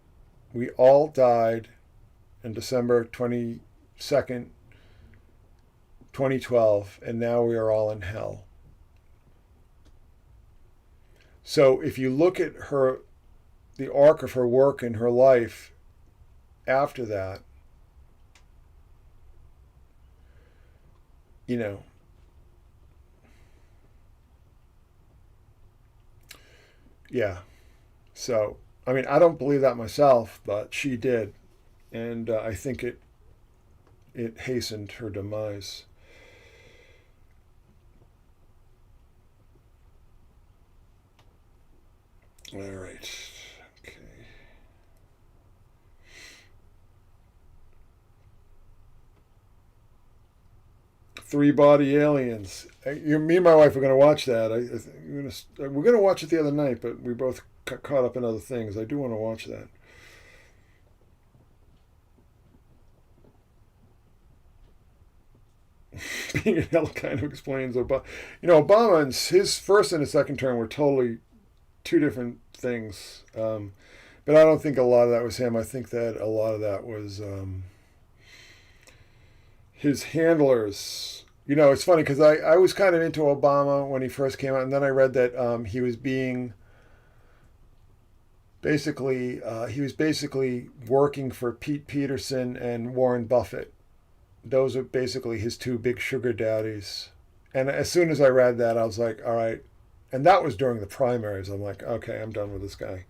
we all died in December 22nd, 2012, and now we are all in hell. So if you look at the arc of her work in her life after that, yeah. So, I mean, I don't believe that myself, but she did. And I think it hastened her demise. All right. Okay. Three-body aliens. Me and my wife are going to watch that. We're going to watch it the other night, but we both got caught up in other things. I do want to watch that. Being in hell kind of explains Obama. Obama and his first and his second term were totally two different things. But I don't think a lot of that was him. I think that a lot of that was his handlers. It's funny because I was kind of into Obama when he first came out, and then I read that he was being basically working for Pete Peterson and Warren Buffett. Those are basically his two big sugar daddies. And as soon as I read that, I was like, all right. And that was during the primaries. I'm like, okay, I'm done with this guy.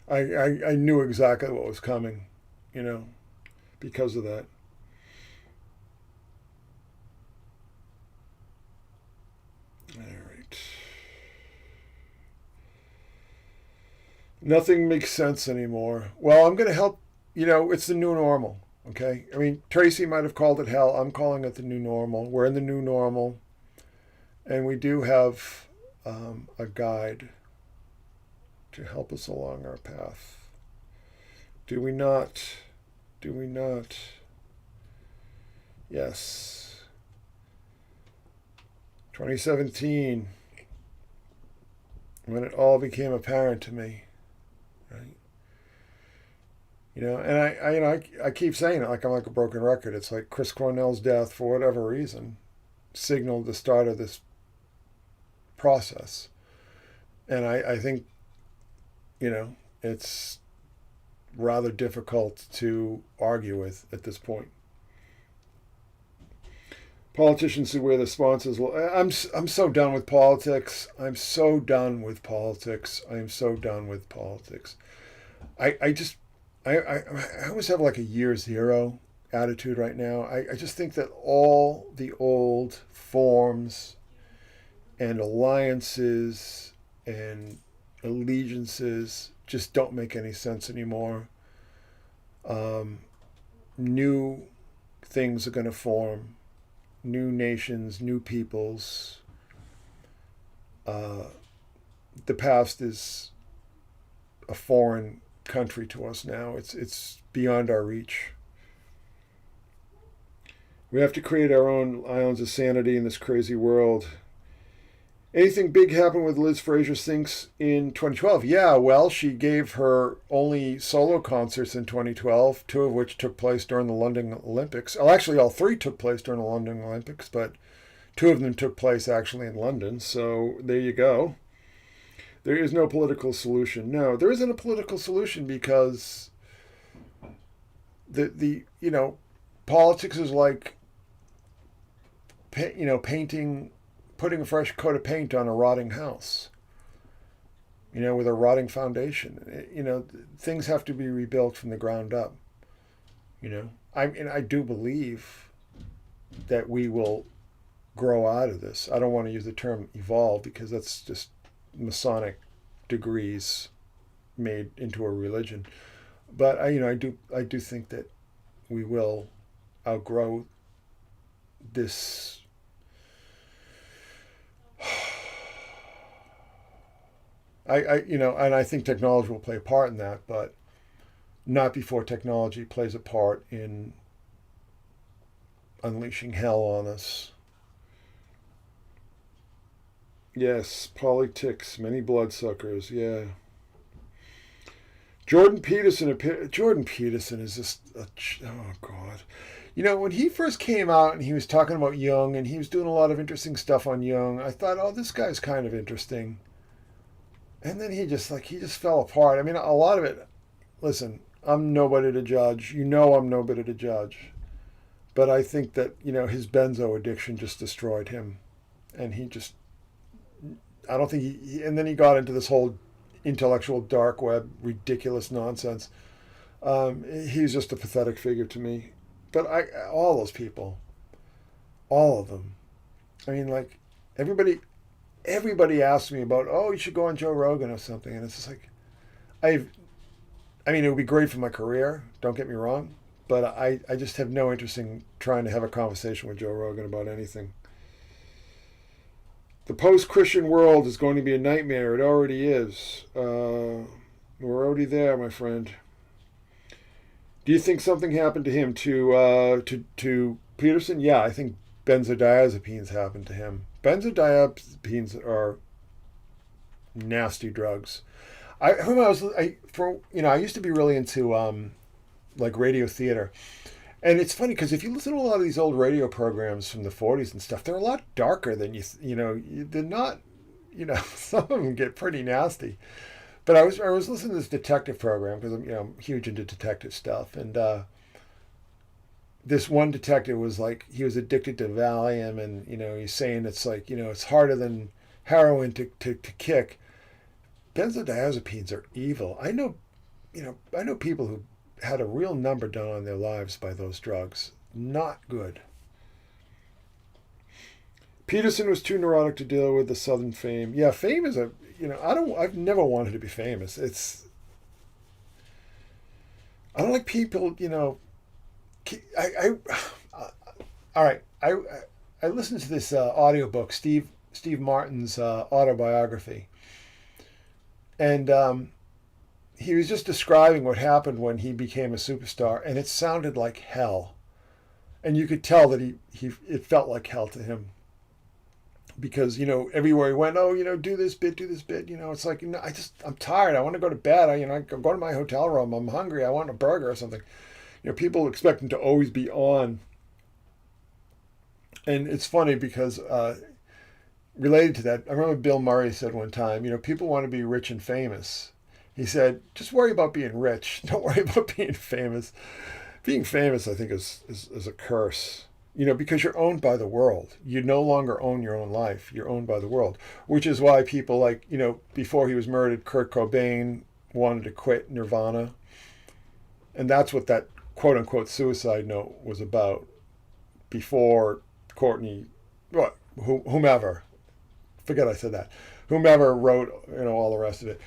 I knew exactly what was coming, because of that. All right. Nothing makes sense anymore. Well, I'm going to help. It's the new normal. Okay. I mean, Tracy might have called it hell. I'm calling it the new normal. We're in the new normal. And we do have a guide to help us along our path. Do we not? Do we not? Yes. 2017, when it all became apparent to me, right? And I keep saying it like I'm like a broken record. It's like Chris Cornell's death, for whatever reason, signaled the start of this process. And I think, it's rather difficult to argue with at this point. Politicians who wear the sponsors. I'm so done with politics. I'm so done with politics. I'm so done with politics. I always have like a year zero attitude right now. I just think that all the old forms and alliances and allegiances just don't make any sense anymore. New things are going to form, new nations, new peoples. The past is a foreign country to us now. It's beyond our reach. We have to create our own islands of sanity in this crazy world. Anything big happened with Liz Fraser Sinks in 2012? Yeah, well, she gave her only solo concerts in 2012, two of which took place during the London Olympics. Well, actually, all three took place during the London Olympics, but two of them took place actually in London. So there you go. There is no political solution. No, there isn't a political solution because the politics is like painting, putting a fresh coat of paint on a rotting house, with a rotting foundation. Things have to be rebuilt from the ground up. I do believe that we will grow out of this. I don't want to use the term evolve because that's just Masonic degrees made into a religion. But I do think that we will outgrow this. And I think technology will play a part in that, but not before technology plays a part in unleashing hell on us. Yes, politics, many bloodsuckers, yeah. Jordan Peterson is just, oh God. When he first came out and he was talking about Jung and he was doing a lot of interesting stuff on Jung, I thought, oh, this guy's kind of interesting. And then he just fell apart. I mean, a lot of it, listen, I'm nobody to judge. I'm nobody to judge. But I think that, his benzo addiction just destroyed him. And I don't think and then he got into this whole intellectual dark web, ridiculous nonsense. He's just a pathetic figure to me. But all those people, all of them. I mean, like, everybody asks me about, oh, you should go on Joe Rogan or something. And it's just like, it would be great for my career, don't get me wrong. But I just have no interest in trying to have a conversation with Joe Rogan about anything. The post-Christian world is going to be a nightmare. It already is. We're already there, my friend. Do you think something happened to him, to Peterson? Yeah, I think benzodiazepines happened to him. Benzodiazepines are nasty drugs. I used to be really into like radio theater. And it's funny because if you listen to a lot of these old radio programs from the 40s and stuff, they're a lot darker than they're not, some of them get pretty nasty. But I was listening to this detective program because I'm huge into detective stuff, and this one detective was like, he was addicted to Valium, and he's saying it's like, it's harder than heroin to kick. Benzodiazepines are evil. I know people who had a real number done on their lives by those drugs. Not good. Peterson was too neurotic to deal with the Southern fame. Yeah, fame is I've never wanted to be famous. I don't like people, all right. I listened to this audiobook, Steve Martin's autobiography. And he was just describing what happened when he became a superstar, and it sounded like hell. And you could tell that it felt like hell to him. Because, everywhere he went, do this bit. It's like, I'm tired. I want to go to bed. I go to my hotel room. I'm hungry. I want a burger or something. People expect him to always be on. And it's funny because related to that, I remember Bill Murray said one time, people want to be rich and famous. He said, just worry about being rich. Don't worry about being famous. Being famous, I think, is a curse. Because you're owned by the world. You no longer own your own life. You're owned by the world. Which is why people like, before he was murdered, Kurt Cobain wanted to quit Nirvana. And that's what that quote-unquote suicide note was about. Before Courtney, whomever, forget I said that, whomever wrote, all the rest of it.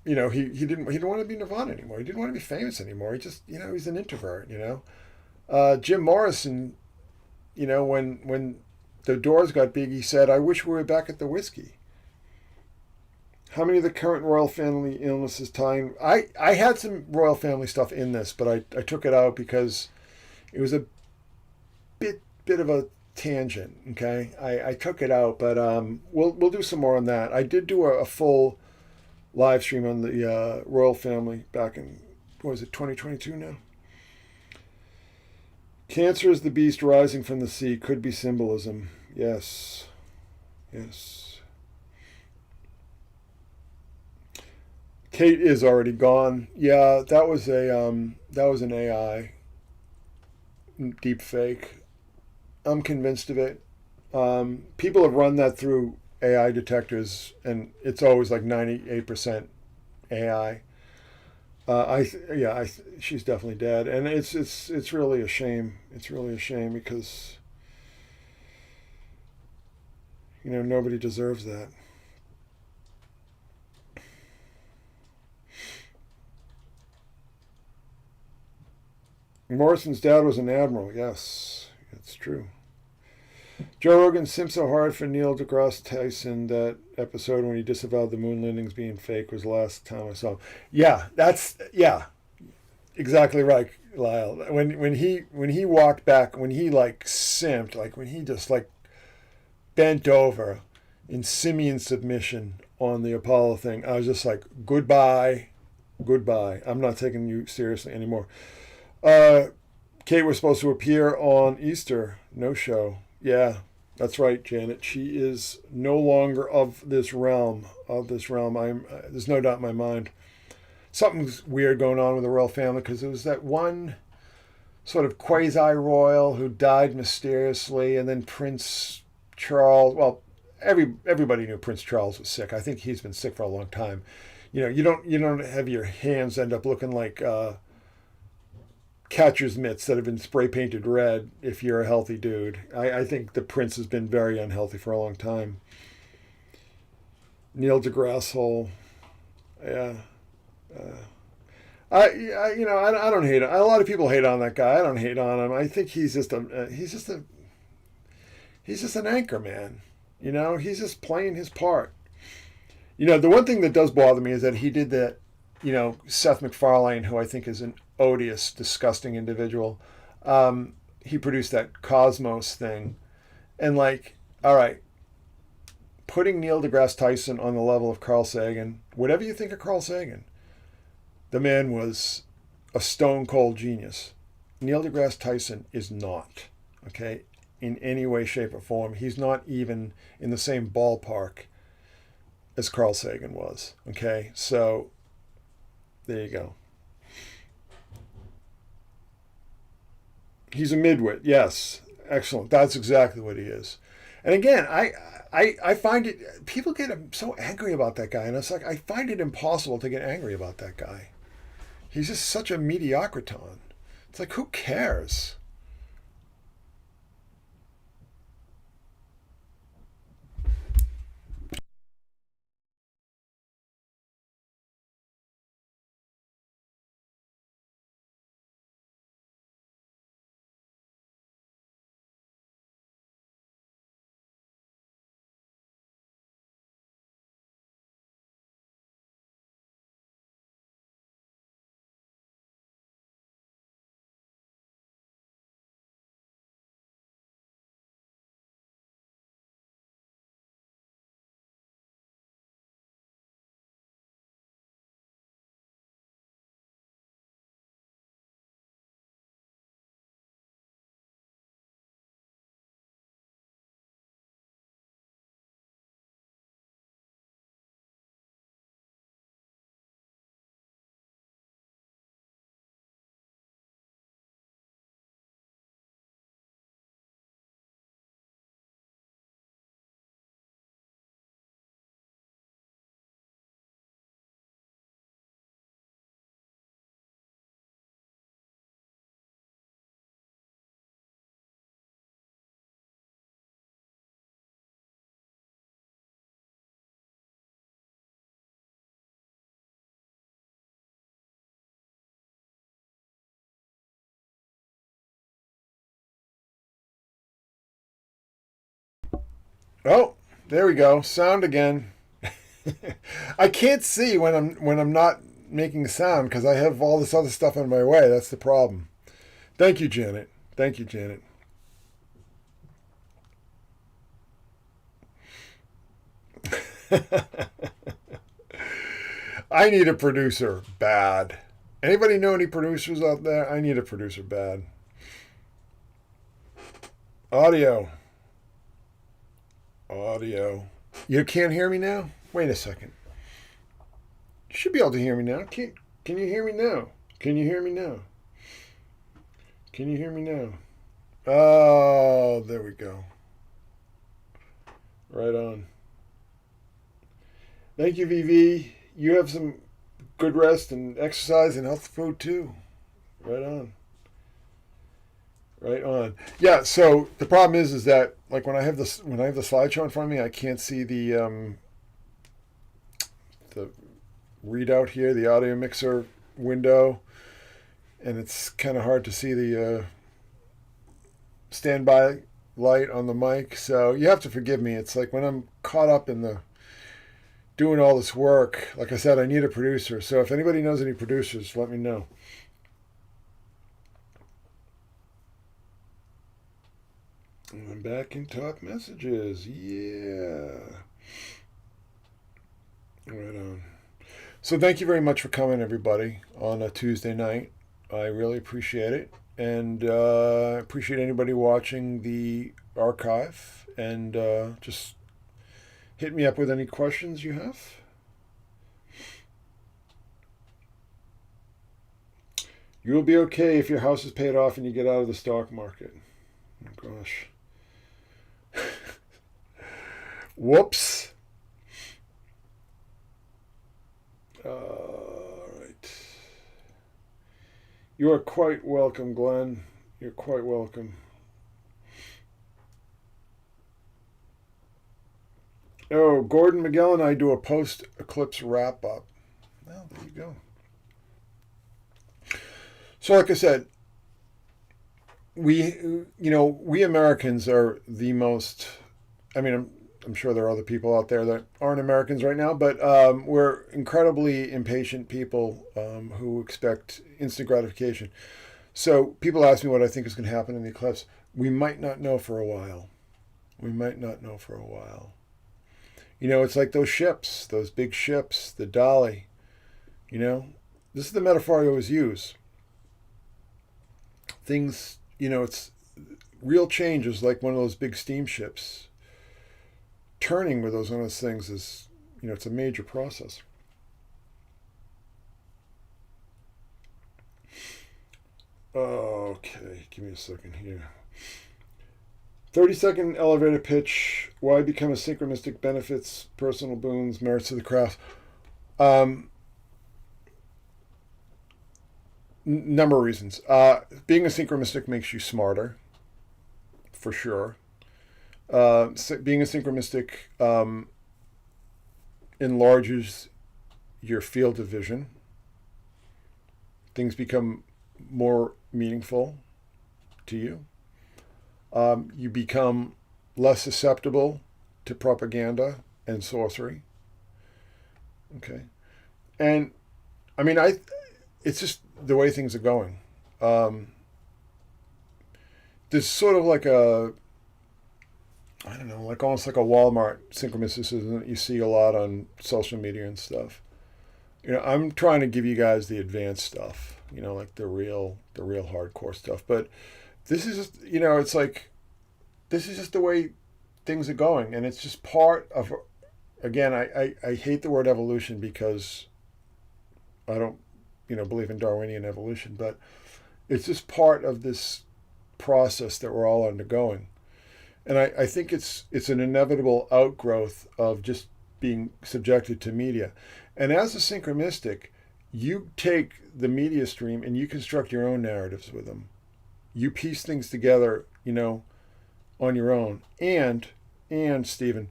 He didn't want to be Nirvana anymore. He didn't want to be famous anymore. He just, he's an introvert, Jim Morrison, when the Doors got big, he said, I wish we were back at the whiskey. How many of the current royal family illnesses tying? I had some royal family stuff in this, but I took it out because it was a bit of a tangent. Okay, I took it out, but we'll do some more on that. I did do a full live stream on the royal family back in, what was it, 2022 now? Cancer is the beast rising from the sea. Could be symbolism. Yes. Yes. Kate is already gone. Yeah, that was an AI deep fake. I'm convinced of it. People have run that through AI detectors, and it's always like 98% AI. She's definitely dead, and it's really a shame. It's really a shame because nobody deserves that. Morrison's dad was an admiral. Yes, it's true. Joe Rogan simped so hard for Neil deGrasse Tyson that episode when he disavowed the moon landings being fake was the last time I saw him. Yeah, exactly right, Lyle. When he walked back, when he like simped, like when he just like bent over in simian submission on the Apollo thing, I was just like, goodbye, goodbye. I'm not taking you seriously anymore. Uh, Kate was supposed to appear on Easter. No show. Yeah, that's right, Janet. She is no longer of this realm. Of this realm. There's no doubt in my mind. Something's weird going on with the royal family because there was that one sort of quasi royal who died mysteriously, and then Prince Charles. Well, everybody knew Prince Charles was sick. I think he's been sick for a long time. You don't have your hands end up looking like catcher's mitts that have been spray painted red if you're a healthy dude. I think the prince has been very unhealthy for a long time. Neil deGrasse Hole, yeah. Uh, I don't hate him. A lot of people hate on that guy. I don't hate on him. I think he's just an anchor man. He's just playing his part. The one thing that does bother me is that he did that. Seth MacFarlane, who I think is an odious, disgusting individual, he produced that Cosmos thing, and like, all right, putting Neil deGrasse Tyson on the level of Carl Sagan, whatever you think of Carl Sagan, the man was a stone cold genius. Neil deGrasse Tyson is not, okay, in any way, shape, or form. He's not even in the same ballpark as Carl Sagan was, okay? So there you go. He's a midwit, yes. Excellent. That's exactly what he is. And again, I find it, people get so angry about that guy, and it's like, I find it impossible to get angry about that guy. He's just such a mediocriton. It's like, who cares? Oh, there we go. Sound again. I can't see when I'm not making sound because I have all this other stuff in my way. That's the problem. Thank you, Janet. Thank you, Janet. I need a producer bad. Anybody know any producers out there? I need a producer bad. Audio. Audio. You can't hear me now? Wait a second. You should be able to hear me now. Can you hear me now? Can you hear me now? Can you hear me now? Oh, there we go. Right on. Thank you, VV. You have some good rest and exercise and healthy food too. Right on. Right on. Yeah. So the problem is that like when I have the slideshow in front of me, I can't see the readout here, the audio mixer window, and it's kind of hard to see the standby light on the mic. So you have to forgive me. It's like when I'm caught up in the doing all this work, like I said, I need a producer. So if anybody knows any producers, let me know. I'm back in top messages. Yeah. Right on. So thank you very much for coming, everybody, on a Tuesday night. I really appreciate it. And appreciate anybody watching the archive. And just hit me up with any questions you have. You will be okay if your house is paid off and you get out of the stock market. Oh, gosh. Whoops. All right. You are quite welcome, Glenn. You're quite welcome. Oh, Gordon, Miguel, and I do a post-eclipse wrap-up. Well, there you go. So, like I said, we Americans are the most. I mean, I'm sure there are other people out there that aren't Americans right now, but we're incredibly impatient people who expect instant gratification. So people ask me what I think is going to happen in the eclipse. We might not know for a while. We might not know for a while. You know, it's like those ships, those big ships, the Dolly. You know, this is the metaphor I always use. Things, it's real change is like one of those big steamships. Turning with one of those things is, it's a major process. Okay, give me a second here. 30-second elevator pitch. Why become a synchronistic? Benefits, personal boons, merits of the craft. Number of reasons. Being a synchronistic makes you smarter, for sure. Being a synchronistic enlarges your field of vision. Things become more meaningful to you. You become less susceptible to propaganda and sorcery. Okay. And, I mean, it's just the way things are going. There's sort of like almost like a Walmart synchromisticism that you see a lot on social media and stuff. I'm trying to give you guys the advanced stuff, like the real hardcore stuff. But this is just, it's like, this is just the way things are going. And it's just part of, again, I hate the word evolution because I don't, believe in Darwinian evolution, but it's just part of this process that we're all undergoing. And I think it's an inevitable outgrowth of just being subjected to media. And as a synchronistic, you take the media stream and you construct your own narratives with them. You piece things together, on your own. And Stephen,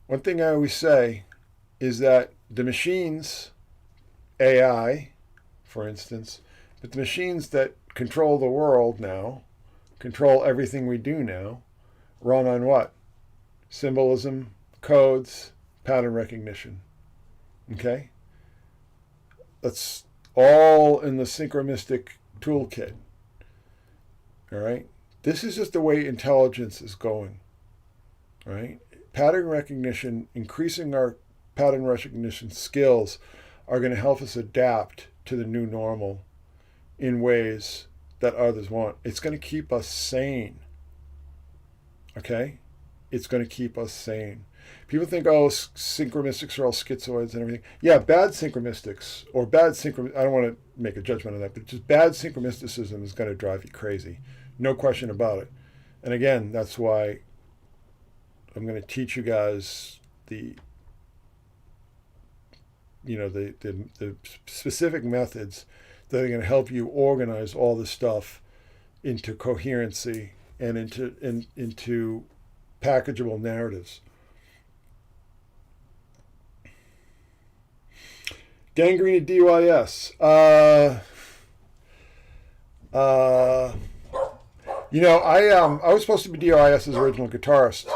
one thing I always say is that the machines, AI, for instance, but the machines that control the world now, control everything we do now, run on what? Symbolism, codes, pattern recognition. Okay? That's all in the synchromistic toolkit. All right? This is just the way intelligence is going. All right? Pattern recognition, increasing our pattern recognition skills are going to help us adapt to the new normal in ways that others want. It's going to keep us sane. Okay? It's going to keep us sane. People think, oh, synchromystics are all schizoids and everything. Yeah, bad synchromystics or bad I don't want to make a judgment on that, but just bad synchromysticism is going to drive you crazy. No question about it. And again, that's why I'm going to teach you guys the specific methods that are going to help you organize all this stuff into coherency and into packageable narratives. Gangrene DYS. I was supposed to be DYS's original guitarist.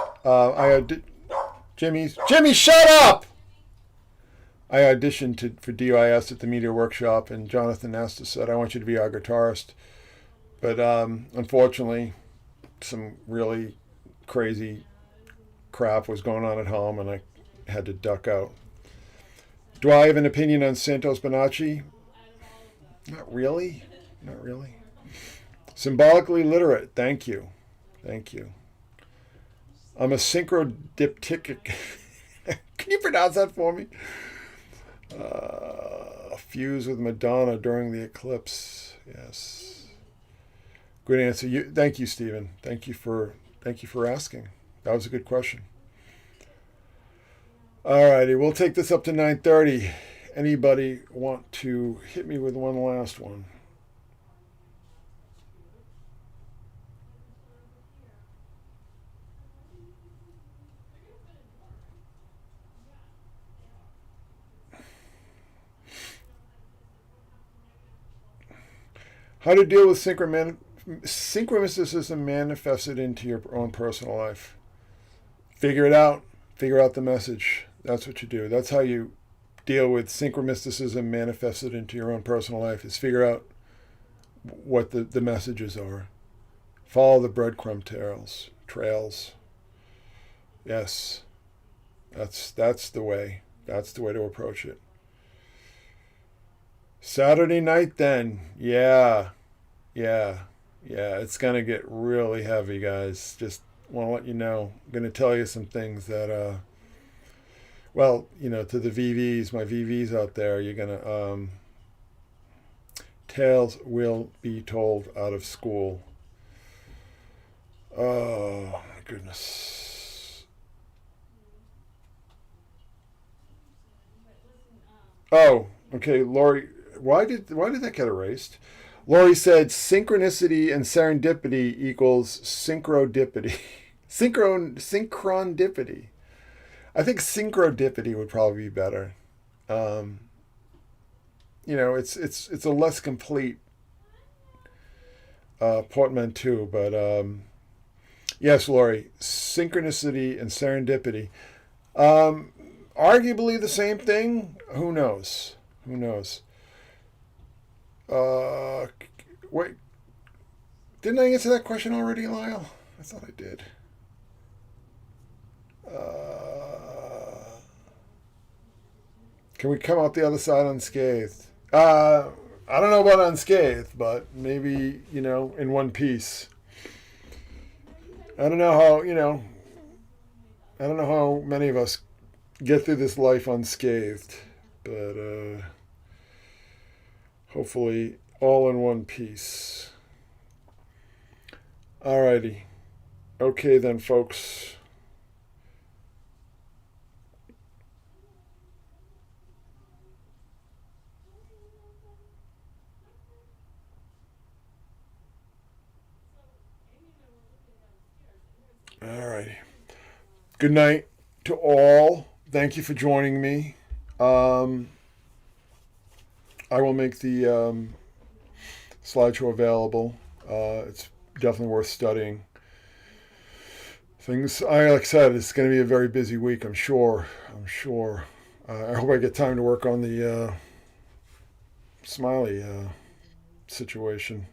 Jimmy, shut up! I auditioned for DYS at the Media Workshop, and Jonathan Nestor said, I want you to be our guitarist. But unfortunately, some really crazy crap was going on at home, and I had to duck out. Do I have an opinion on Santos Bonacci? Not really. Not really. Symbolically literate. Thank you. Thank you. I'm a synchrodiptic. Can you pronounce that for me? Fuse with Madonna during the eclipse. Yes. Good answer. Thank you, Stephen. Thank you for asking. That was a good question. All righty, we'll take this up to 9:30. Anybody want to hit me with one last one? How to deal with synchromisticism manifested into your own personal life. Figure it out. Figure out the message. That's what you do. That's how you deal with synchromisticism manifested into your own personal life, is figure out what the messages are. Follow the breadcrumb trails. Yes. That's the way. That's the way to approach it. Saturday night then. Yeah. It's going to get really heavy, guys. Just want to let you know. I'm going to tell you some things that, to the VVs, my VVs out there, you're going to, tales will be told out of school. Oh, my goodness. Oh, okay, Lori. Why did that get erased? Lori said synchronicity and serendipity equals synchrodipity. Synchronidipity. I think synchrodipity would probably be better. It's a less complete portmanteau, but yes, Lori, synchronicity and serendipity. Arguably the same thing. Who knows? Wait, didn't I answer that question already, Lyle? I thought I did. Can we come out the other side unscathed? I don't know about unscathed, but maybe, in one piece. I don't know how many of us get through this life unscathed, but hopefully all in one piece. Alrighty. Okay then, folks. Alrighty. Good night to all. Thank you for joining me. I will make the slideshow available. It's definitely worth studying. things, like I said, it's going to be a very busy week, I'm sure. I'm sure. I hope I get time to work on the Smiley situation.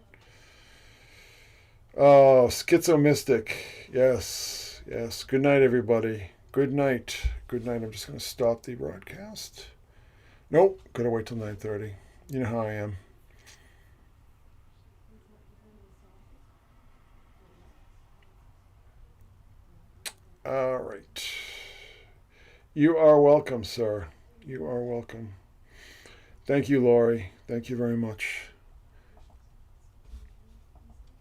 Oh, Schizomystic. Yes, yes. Good night, everybody. Good night. Good night. I'm just going to stop the broadcast. Nope. Gotta wait till 9:30. You know how I am. All right. You are welcome, sir. You are welcome. Thank you, Lori. Thank you very much.